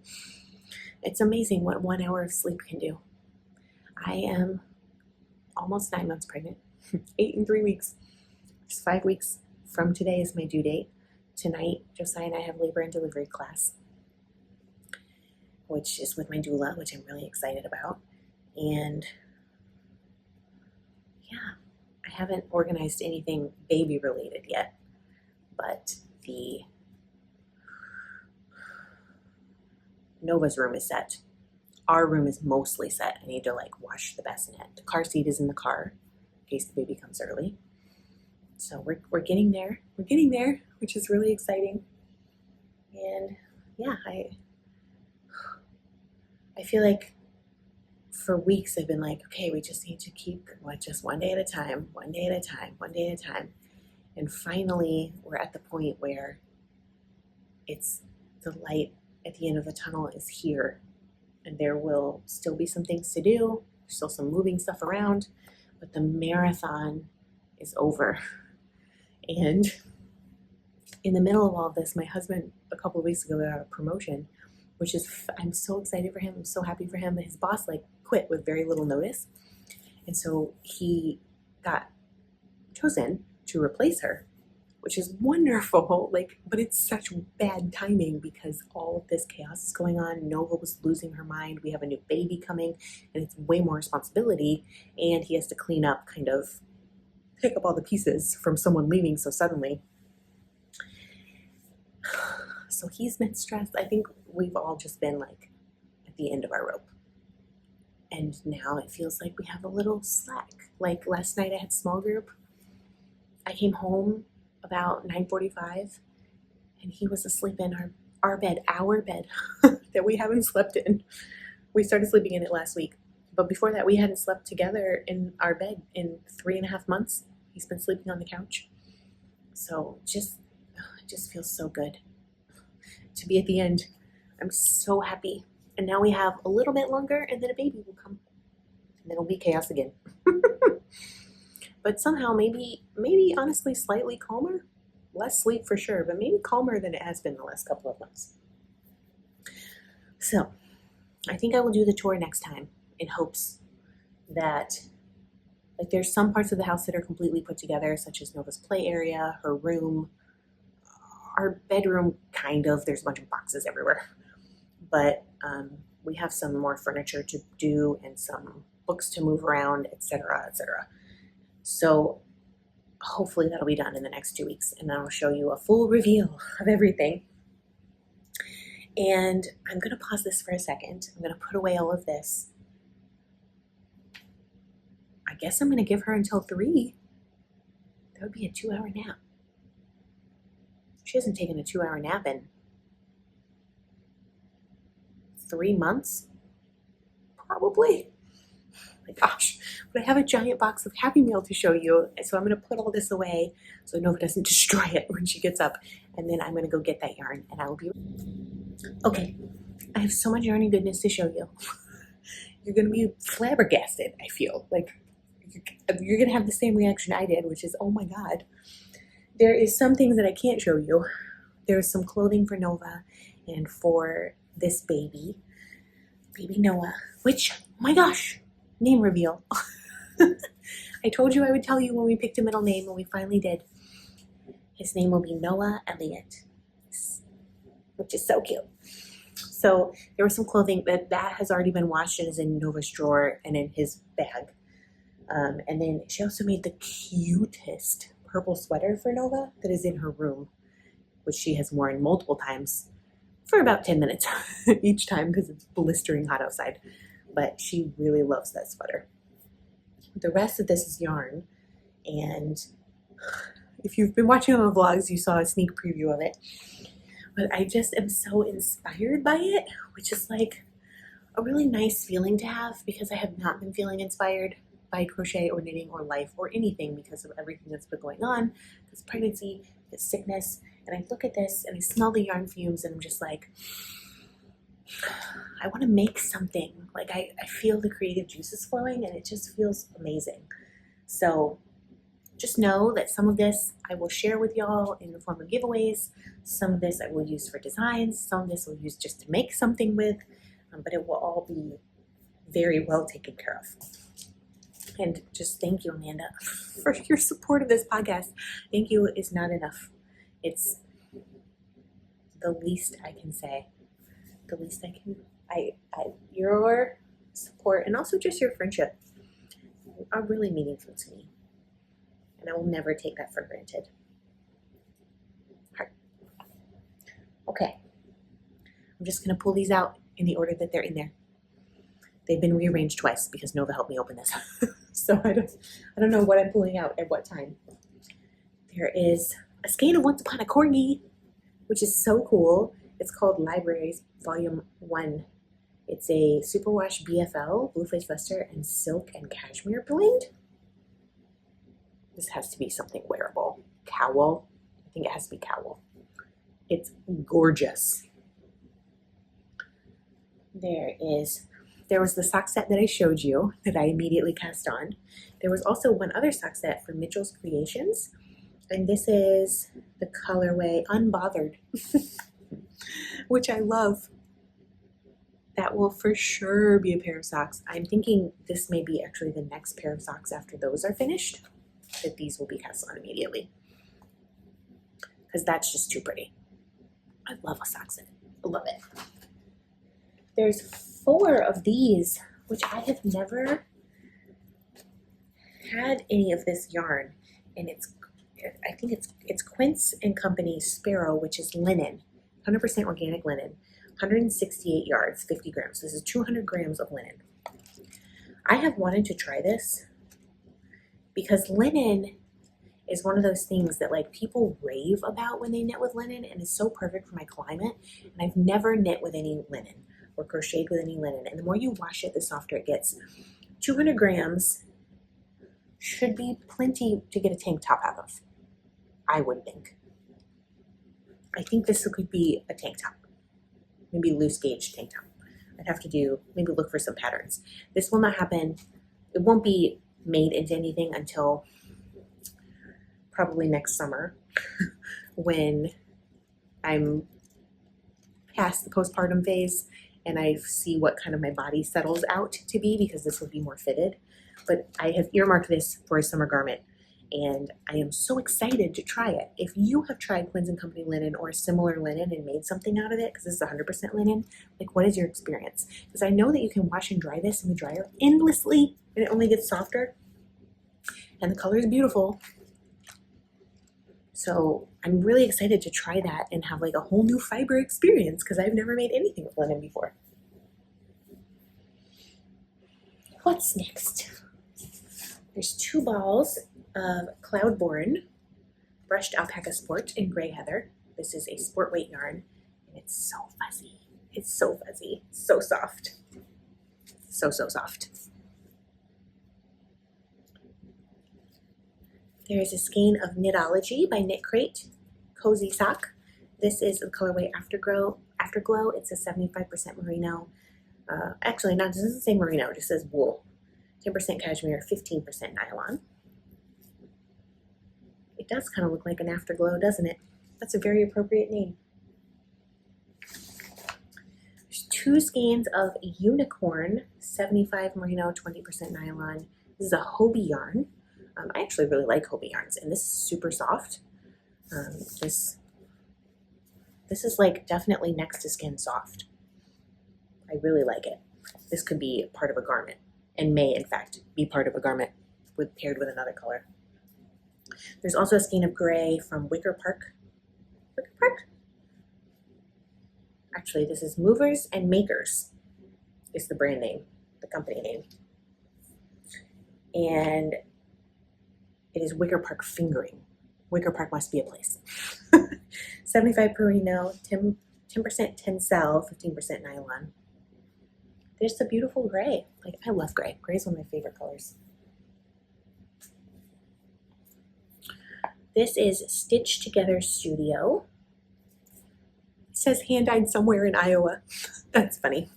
It's amazing what 1 hour of sleep can do. I am almost 9 months pregnant, 8 and 3 weeks. It's 5 weeks from today is my due date. Tonight, Josiah and I have labor and delivery class, which is with my doula, which I'm really excited about. And yeah, I haven't organized anything baby related yet, but the Nova's room is set. Our room is mostly set. I need to like wash the bassinet. The car seat is in the car in case the baby comes early. So we're getting there. We're getting there, which is really exciting. And yeah, I feel like for weeks I've been like, okay, we just need to keep just one day at a time, one day at a time, one day at a time. And finally, we're at the point where it's the light at the end of the tunnel is here. And there will still be some things to do, still some moving stuff around, but the marathon is over. And in the middle of all of this, my husband a couple of weeks ago got a promotion, which is, I'm so excited for him. I'm so happy for him. His boss like quit with very little notice. And so he got chosen to replace her, which is wonderful. Like, but it's such bad timing because all of this chaos is going on. Nova was losing her mind. We have a new baby coming and it's way more responsibility. And he has to clean up, kind of pick up all the pieces from someone leaving so suddenly. So he's been stressed. I think we've all just been like at the end of our rope. And now it feels like we have a little slack. Like last night I had small group. I came home about 9:45 and he was asleep in our bed that we haven't slept in. We started sleeping in it last week. But before that, we hadn't slept together in our bed in 3.5 months. He's been sleeping on the couch. So it just feels so good to be at the end. I'm so happy. And now we have a little bit longer and then a baby will come. And then it'll be chaos again. But somehow maybe honestly slightly calmer. Less sleep for sure, but maybe calmer than it has been the last couple of months. So I think I will do the tour next time in hopes that like there's some parts of the house that are completely put together, such as Nova's play area, her room, our bedroom, kind of. There's a bunch of boxes everywhere. But we have some more furniture to do and some books to move around, etc., etc. So hopefully that'll be done in the next 2 weeks, and I'll show you a full reveal of everything. And I'm going to pause this for a second. I'm going to put away all of this. I guess I'm going to give her until 3. That would be a 2-hour nap. She hasn't taken a 2-hour nap in 3 months, probably. My gosh, but I have a giant box of Happy Meal to show you, so I'm going to put all this away so Nova doesn't destroy it when she gets up, and then I'm going to go get that yarn, and I will be... Okay, I have so much yarn and goodness to show you. You're going to be flabbergasted, I feel. Like, you're going to have the same reaction I did, which is, oh my God. There is some things that I can't show you. There's some clothing for Nova and for this baby Noah, which, oh my gosh, name reveal. I told you I would tell you when we picked a middle name, and we finally did. His name will be Noah Elliott, which is so cute. So there was some clothing that has already been washed and is in Nova's drawer and in his bag. And then she also made the cutest purple sweater for Nova that is in her room, which she has worn multiple times for about 10 minutes each time because it's blistering hot outside. But she really loves that sweater. The rest of this is yarn, and if you've been watching on the vlogs, you saw a sneak preview of it. But I just am so inspired by it, which is like a really nice feeling to have because I have not been feeling inspired by crochet or knitting or life or anything because of everything that's been going on, this pregnancy, this sickness. And I look at this and I smell the yarn fumes and I'm just like, I want to make something. Like I feel the creative juices flowing and it just feels amazing. So just know that some of this I will share with y'all in the form of giveaways. Some of this I will use for designs. Some of this I will use just to make something with, but it will all be very well taken care of. And just thank you, Amanda, for your support of this podcast. Thank you is not enough. It's the least I can say. The least I can. Your support and also just your friendship are really meaningful to me. And I will never take that for granted. Okay. I'm just going to pull these out in the order that they're in there. They've been rearranged twice because Nova helped me open this. So I don't know what I'm pulling out at what time. There is a skein of Once Upon a Corgi, which is so cool. It's called Libraries Volume 1. It's a superwash BFL, blue face luster, and silk and cashmere blend. This has to be something wearable. Cowl. I think it has to be cowl. It's gorgeous. There was the sock set that I showed you that I immediately cast on. There was also one other sock set from Mitchell's Creations, and this is the colorway Unbothered, which I love. That will for sure be a pair of socks. I'm thinking this may be actually the next pair of socks after those are finished, that these will be cast on immediately, because that's just too pretty. I love a sock set. I love it. There's 4 of these, which I have never had any of this yarn, and I think it's Quince and Company Sparrow, which is linen, 100% organic linen, 168 yards, 50 grams. This is 200 grams of linen. I have wanted to try this because linen is one of those things that like people rave about when they knit with linen, and is so perfect for my climate. And I've never knit with any linen or crocheted with any linen. And the more you wash it, the softer it gets. 200 grams should be plenty to get a tank top out of, I would think. I think this could be a tank top, maybe loose gauge tank top. I'd have to maybe look for some patterns. This will not happen. It won't be made into anything until probably next summer when I'm past the postpartum phase and I see what kind of my body settles out to be, because this will be more fitted. But I have earmarked this for a summer garment, and I am so excited to try it. If you have tried Quince & Company linen or a similar linen and made something out of it, because this is 100% linen, like what is your experience? Because I know that you can wash and dry this in the dryer endlessly, and it only gets softer, and the color is beautiful. So I'm really excited to try that and have like a whole new fiber experience, because I've never made anything with linen before. What's next? There's 2 balls of Cloudborne brushed alpaca sport in gray heather. This is a sport weight yarn, and it's so fuzzy. It's so fuzzy, so soft, so soft. There is a skein of Knitology by Knit Crate Cozy Sock. This is the colorway Afterglow. It's a 75% merino. Actually, no, this doesn't say merino. It just says wool. 10% cashmere, 15% nylon. It does kind of look like an Afterglow, doesn't it? That's a very appropriate name. There's 2 skeins of Unicorn, 75 merino, 20% nylon. This is a Hobie yarn. I actually really like Hobie yarns, and this is super soft. This is like definitely next to skin soft. I really like it. This could be part of a garment, and may in fact be part of a garment paired with another color. There's also a skein of gray from Wicker Park. Wicker Park? Actually, this is Movers and Makers is the brand name, the company name. And it is Wicker Park fingering. Wicker Park must be a place. 75 merino, 10% tencel, 15% nylon. There's the beautiful gray. Like, I love gray. Gray is one of my favorite colors. This is Stitch Together Studio. says hand-dyed somewhere in Iowa. That's funny.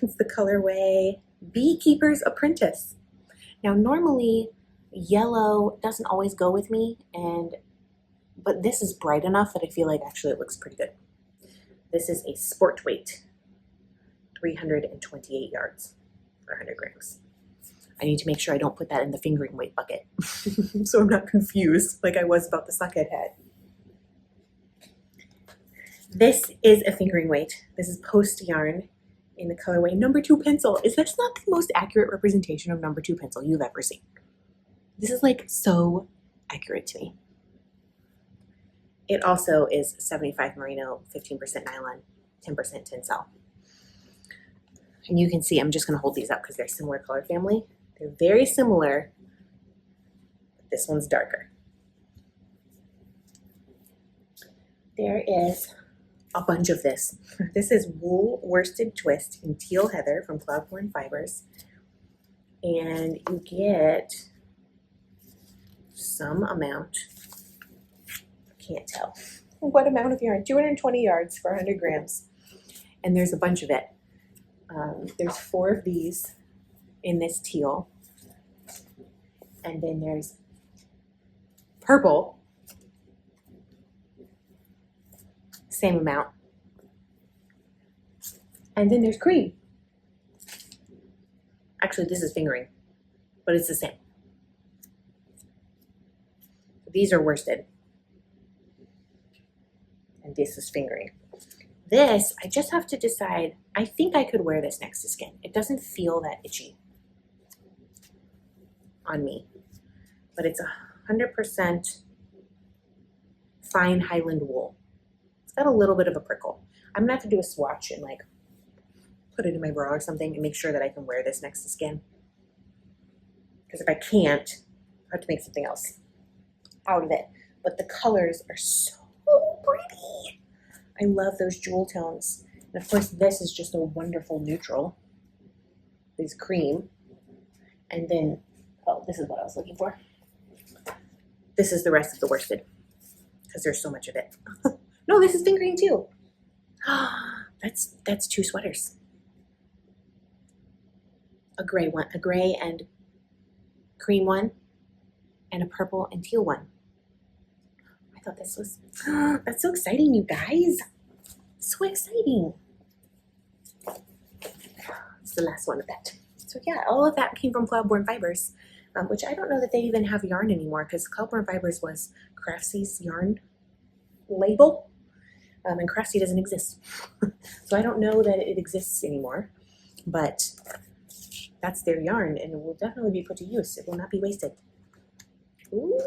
It's the colorway Beekeeper's Apprentice. Now normally yellow doesn't always go with me, but this is bright enough that I feel like actually it looks pretty good. This is a sport weight, 328 yards for 100 grams. I need to make sure I don't put that in the fingering weight bucket so I'm not confused like I was about the socket head. This is a fingering weight. This is post yarn in the colorway number 2 pencil. Is this not the most accurate representation of number 2 pencil you've ever seen? This is like so accurate to me. It also is 75 merino, 15% nylon, 10% tencel. And you can see, I'm just going to hold these up because they're similar color family. They're very similar. This one's darker. There is a bunch of this. This is wool worsted twist in teal heather from Cloudborn Fibers. And you get some amount, I can't tell what amount of yarn, 220 yards for 100 grams. And there's a bunch of it. There's 4 of these in this teal. And then there's purple, same amount. And then there's cream. Actually, this is fingering, but it's the same. These are worsted. And this is fingering. This, I just have to decide, I think I could wear this next to skin. It doesn't feel that itchy on me, but it's 100% fine Highland wool. It's got a little bit of a prickle. I'm gonna have to do a swatch and like put it in my bra or something and make sure that I can wear this next to skin. Because if I can't, I have to make something else out of it. But the colors are so pretty. I love those jewel tones. And of course, this is just a wonderful neutral. This cream. And then, oh, this is what I was looking for. This is the rest of the worsted because there's so much of it. No, this is fingering too. That's 2 sweaters. A gray one, a gray and cream one, and a purple and teal one. I thought this was, that's so exciting, you guys. So exciting. It's the last one of that. So yeah, all of that came from Cloudborn Fibers, which I don't know that they even have yarn anymore because Cloudborn Fibers was Craftsy's yarn label, and Craftsy doesn't exist. So I don't know that it exists anymore, but that's their yarn and it will definitely be put to use. It will not be wasted. Ooh.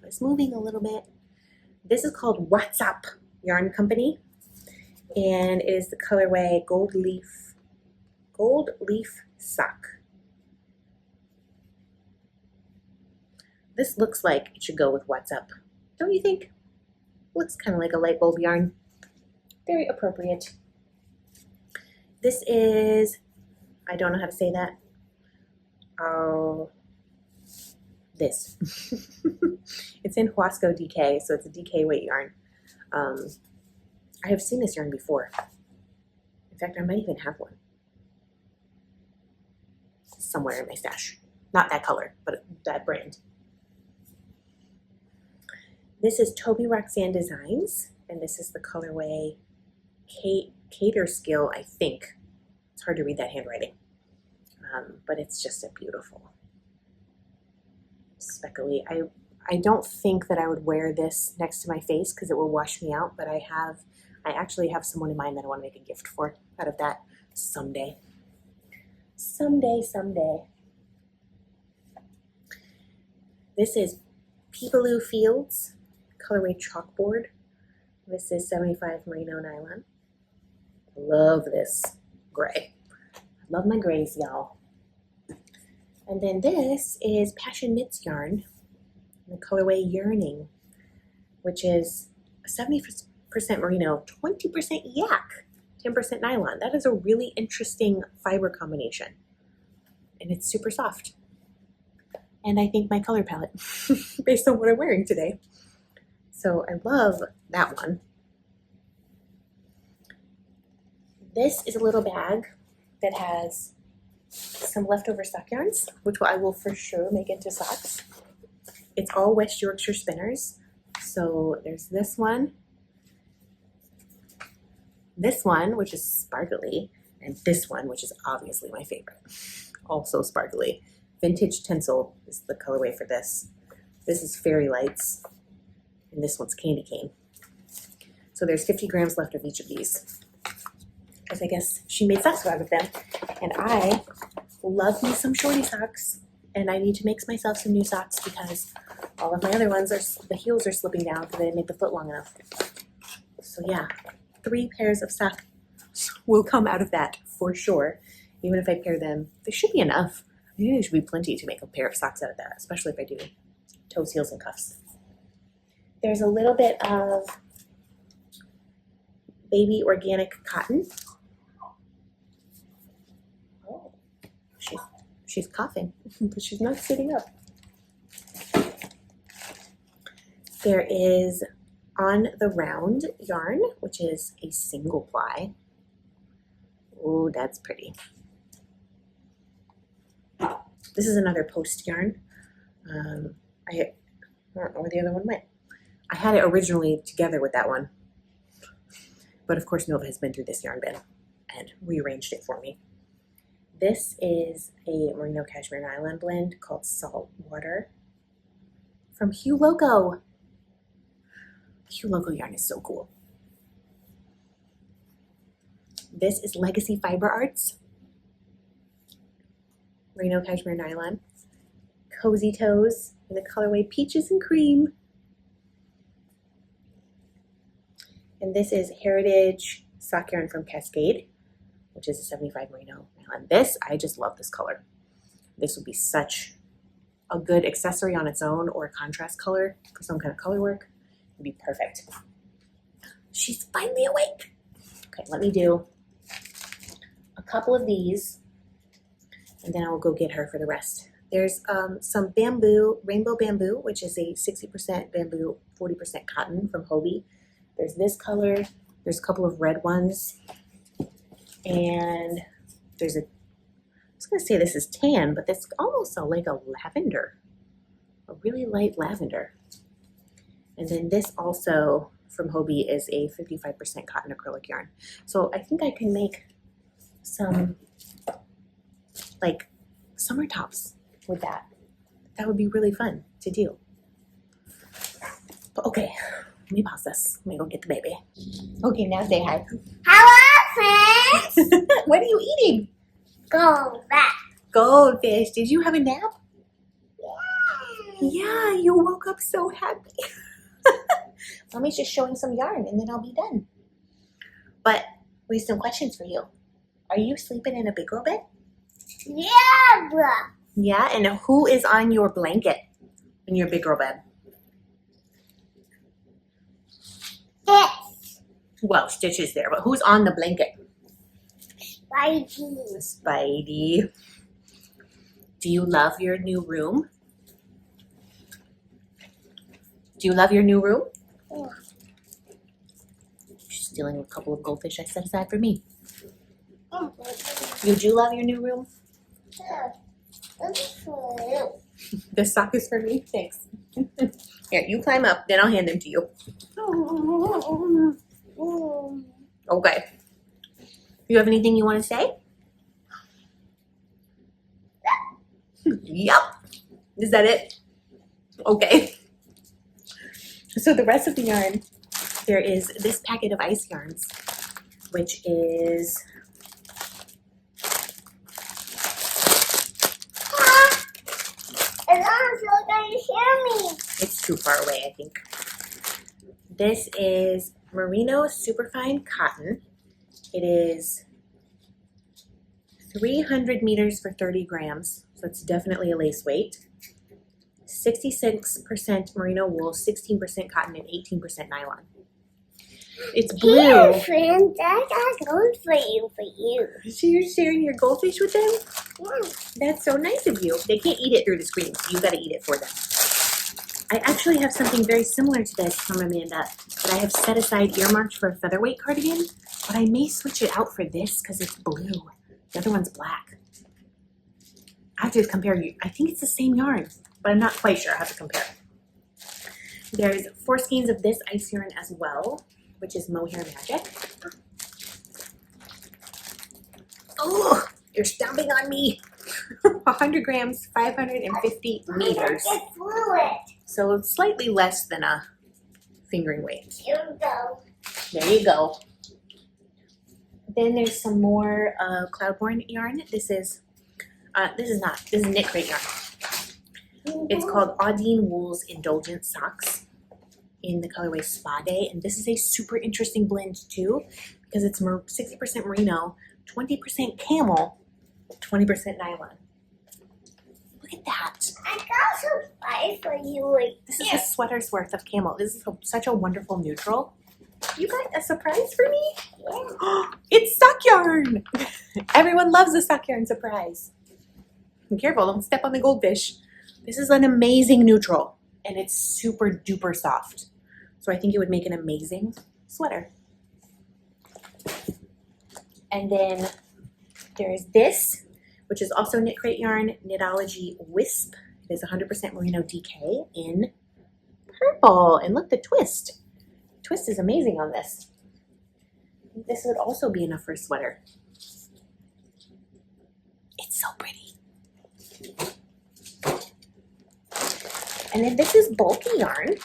It's moving a little bit. This is called What's Up Yarn Company, and it is the colorway Gold Leaf Sock. This looks like it should go with What's Up, don't you think? Looks kind of like a light bulb yarn. Very appropriate. This is, I don't know how to say that. This. It's in Huasco DK, so it's a DK weight yarn. I have seen this yarn before. In fact, I might even have one somewhere in my stash. Not that color, but that brand. This is Toby Roxanne Designs, and this is the colorway Cater Skill, I think. It's hard to read that handwriting, but it's just a beautiful speckly. I don't think that I would wear this next to my face because it will wash me out, but I actually have someone in mind that I want to make a gift for out of that someday. Someday. This is Peepaloo Fields colorway chalkboard. This is 75 merino nylon. I love this gray. I love my grays, y'all. And then this is Passion Knits yarn in the colorway Yearning, which is 70% merino, 20% yak, 10% nylon. That is a really interesting fiber combination. And it's super soft. And I think my color palette, based on what I'm wearing today. So I love that one. This is a little bag that has some leftover sock yarns, which I will for sure make into socks. It's all West Yorkshire spinners. So there's this one, which is sparkly, and this one, which is obviously my favorite, also sparkly. Vintage Tinsel is the colorway for this. This is Fairy Lights, and this one's Candy Cane. So there's 50 grams left of each of these, because I guess she made socks out of them. And I love me some shorty socks, and I need to make myself some new socks because all of my other ones, the heels are slipping down because I didn't make the foot long enough. So yeah, 3 pairs of socks will come out of that for sure. Even if I pair them, there should be enough. I think there should be plenty to make a pair of socks out of that, especially if I do toes, heels, and cuffs. There's a little bit of baby organic cotton. Oh, she's coughing, but she's not sitting up. There is On the Round yarn, which is a single ply. Oh, that's pretty. This is another post yarn. I don't know where the other one went. I had it originally together with that one, but of course Nova has been through this yarn bin and rearranged it for me. This is a merino cashmere nylon blend called Salt Water from Hue Loco. Hue Loco yarn is so cool. This is Legacy Fiber Arts, merino cashmere nylon, Cozy Toes in the colorway Peaches and Cream. And this is Heritage sock yarn from Cascade, which is a 75 merino nylon. This, I just love this color. This would be such a good accessory on its own, or a contrast color for some kind of color work. It'd be perfect. She's finally awake. Okay, let me do a couple of these, and then I will go get her for the rest. There's some bamboo, rainbow bamboo, which is a 60% bamboo, 40% cotton from Hobie. There's this color. There's a couple of red ones. And there's I was going to say this is tan, but that's almost like a lavender, a really light lavender. And then this also from Hobie is a 55% cotton acrylic yarn. So I think I can make some like summer tops with that. That would be really fun to do. But okay, let me pause this. Let me go get the baby. Okay, now say hi. Hello, friends. What are you eating? Goldfish. Goldfish. Did you have a nap? Yeah. Yeah, you woke up so happy. Mommy's just showing some yarn and then I'll be done. But we have some questions for you. Are you sleeping in a big girl bed? Yeah. Yeah, and who is on your blanket in your big girl bed? Yes. Well, Stitch is there, but who's on the blanket? Spidey. Spidey. Do you love your new room? Do you love your new room? Yeah. She's stealing a couple of goldfish I set aside for me. Yeah. You do love your new room? This is for you. This sock is for me? Thanks. Here, you climb up, then I'll hand them to you. Okay. You have anything you want to say? Yep. Is that it? Okay. So the rest of the yarn, there is this packet of ice yarns, which is it's too far away, I think. This is merino superfine cotton. It is 300 meters for 30 grams, so it's definitely a lace weight. 66% merino wool, 16% cotton, and 18% nylon. It's blue. Here, friends, I got gold for you. So you're sharing your goldfish with them? Yeah. That's so nice of you. They can't eat it through the screen, so you gotta eat it for them. I actually have something very similar to this from Amanda that I have set aside earmarked for a featherweight cardigan, but I may switch it out for this because it's blue. The other one's black. I have to compare. I think it's the same yarn, but I'm not quite sure. I have to compare. There's 4 skeins of this ice yarn as well, which is Mohair Magic. Oh, you're stomping on me. 100 grams, 550 meters. Get through it. So slightly less than a fingering weight. Here we go. There you go. Then there's some more Cloudborne yarn. This is knit crate yarn. It's called Audine Wool's Indulgent Socks in the colorway Spa Day. And this is a super interesting blend too, because it's 60% merino, 20% camel, 20% nylon. Look at that. I got some spice for you. This is a sweater's worth of camel. This is such a wonderful neutral. You got a surprise for me? Yeah. It's sock yarn. Everyone loves a sock yarn surprise. Be careful, don't step on the goldfish. This is an amazing neutral, and it's super duper soft. So I think it would make an amazing sweater. And then there's this, which is also knit crate yarn, Knitology Wisp. It is 100% merino DK in purple. And look, the twist. The twist is amazing on this. This would also be enough for a sweater. It's so pretty. And then this is bulky yarn.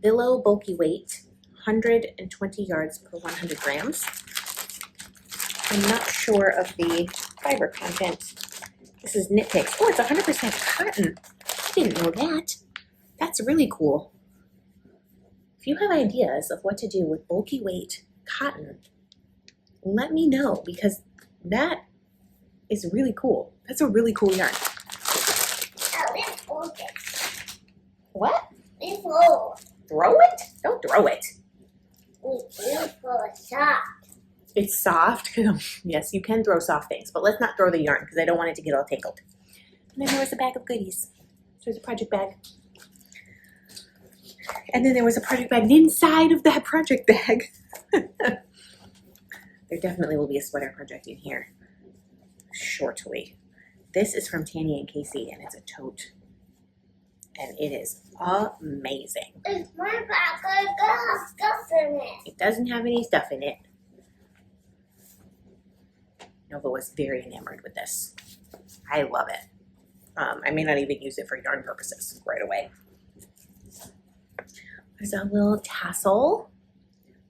Billow bulky weight, 120 yards per 100 grams. I'm not sure of the fiber content. This is Knit Picks. Oh, it's 100% cotton. I didn't know that. That's really cool. If you have ideas of what to do with bulky weight cotton, let me know, because that is really cool. That's a really cool yarn. Oh, let's fold it. What? We fold. Throw it? Don't throw it. We do for soft. It's soft. Yes, you can throw soft things, but let's not throw the yarn because I don't want it to get all tangled. And then there was a bag of goodies. There's a project bag. And then there was a project bag inside of that project bag. There definitely will be a sweater project in here shortly. This is from Tanya and Casey, and it's a tote. And it is amazing. It's my bag. I got stuff in it. It doesn't have any stuff in it. Nova was very enamored with this. I love it. I may not even use it for yarn purposes right away. There's a little tassel,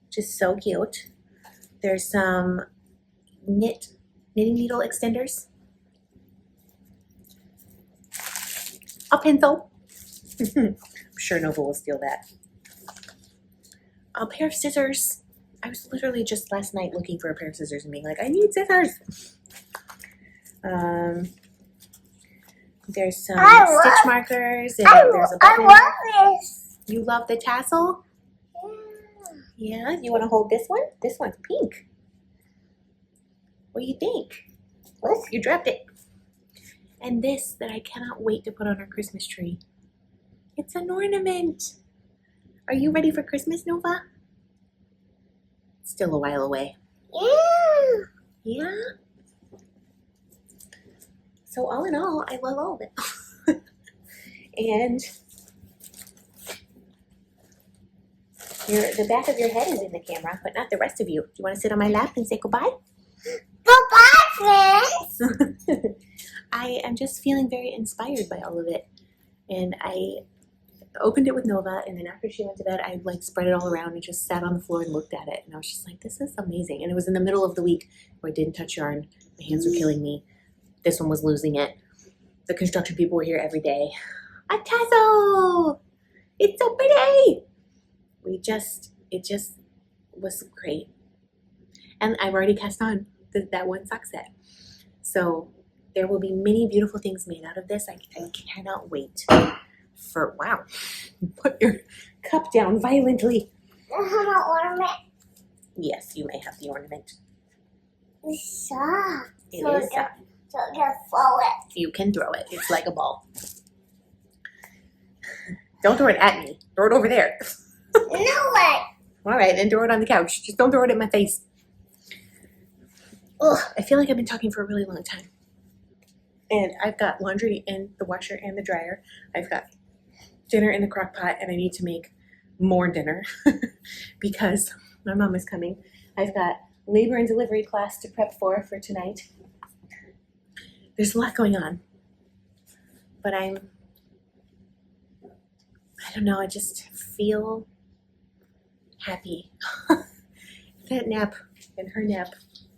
which is so cute. There's some knitting needle extenders. A pencil. I'm sure Nova will steal that. A pair of scissors. I was literally just last night looking for a pair of scissors and being like, I need scissors. There's some stitch markers, and there's a button. I love this. You love the tassel? Yeah. Yeah? You want to hold this one? This one's pink. What do you think? Oh, you dropped it. And this that I cannot wait to put on our Christmas tree. It's an ornament. Are you ready for Christmas, Nova? Still a while away. Yeah. Yeah? So all in all, I love all of it. And the back of your head is in the camera, but not the rest of you. Do you want to sit on my lap and say goodbye? Bye-bye, friends. I am just feeling very inspired by all of it. And I opened it with Nova, and then after she went to bed, I spread it all around and just sat on the floor and looked at it. And I was just like, this is amazing. And it was in the middle of the week where I didn't touch yarn. My hands were killing me. This one was losing it. The construction people were here every day. A tassel! It's so pretty! It just was great. And I've already cast on that one sock set. So there will be many beautiful things made out of this. I cannot wait for, wow. Put your cup down violently. I have an ornament. Yes, you may have the ornament. It's soft. It is soft. So I can throw it. You can throw it. It's like a ball. Don't throw it at me. Throw it over there. You know what? All right, then throw it on the couch. Just don't throw it at my face. Ugh, I feel like I've been talking for a really long time. And I've got laundry in the washer and the dryer. I've got dinner in the crock pot, and I need to make more dinner because my mom is coming. I've got labor and delivery class to prep for tonight. There's a lot going on. But I don't know, I just feel happy. That nap and her nap.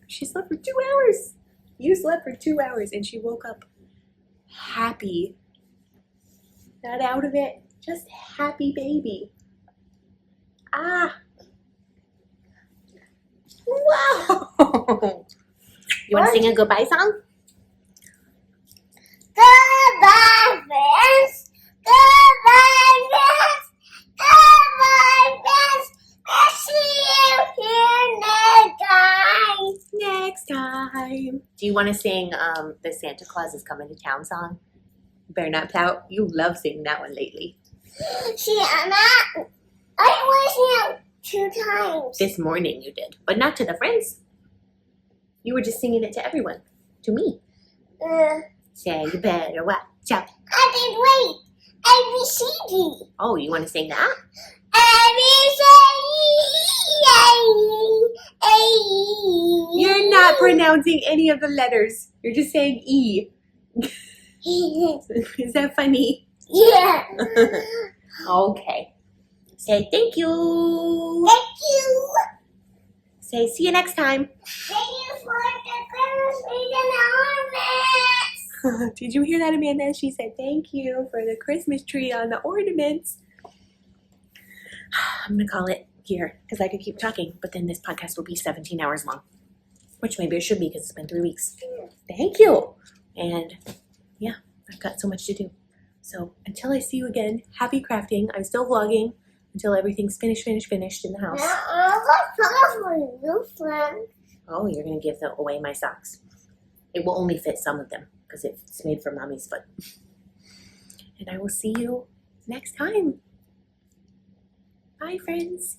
She slept for 2 hours. You slept for 2 hours and she woke up happy. Not out of it, just happy baby. Ah. Wow. You want to sing a goodbye song? Goodbye, friends. Goodbye, friends. Goodbye, friends. I'll see you here Next time. Do you want to sing the Santa Claus is Coming to Town song? Better not pout. You love singing that one lately. See, I was out 2 times. This morning you did, but not to the friends. You were just singing it to everyone. To me. Say you better watch out. I did wait. ABCD. Oh, you want to sing that? You're not pronouncing any of the letters. You're just saying E. Is that funny? Yeah. Okay. Say thank you. Thank you. Say see you next time. Thank you for the Christmas tree and ornaments. Did you hear that, Amanda? She said thank you for the Christmas tree on the ornaments. I'm going to call it here because I could keep talking, but then this podcast will be 17 hours long, which maybe it should be because it's been 3 weeks. Thank you. And yeah, I've got so much to do. So until I see you again, happy crafting. I'm still vlogging until everything's finished in the house. I'll go for you, friend. Oh, you're going to give away my socks. It will only fit some of them because it's made for mommy's foot. And I will see you next time. Bye, friends.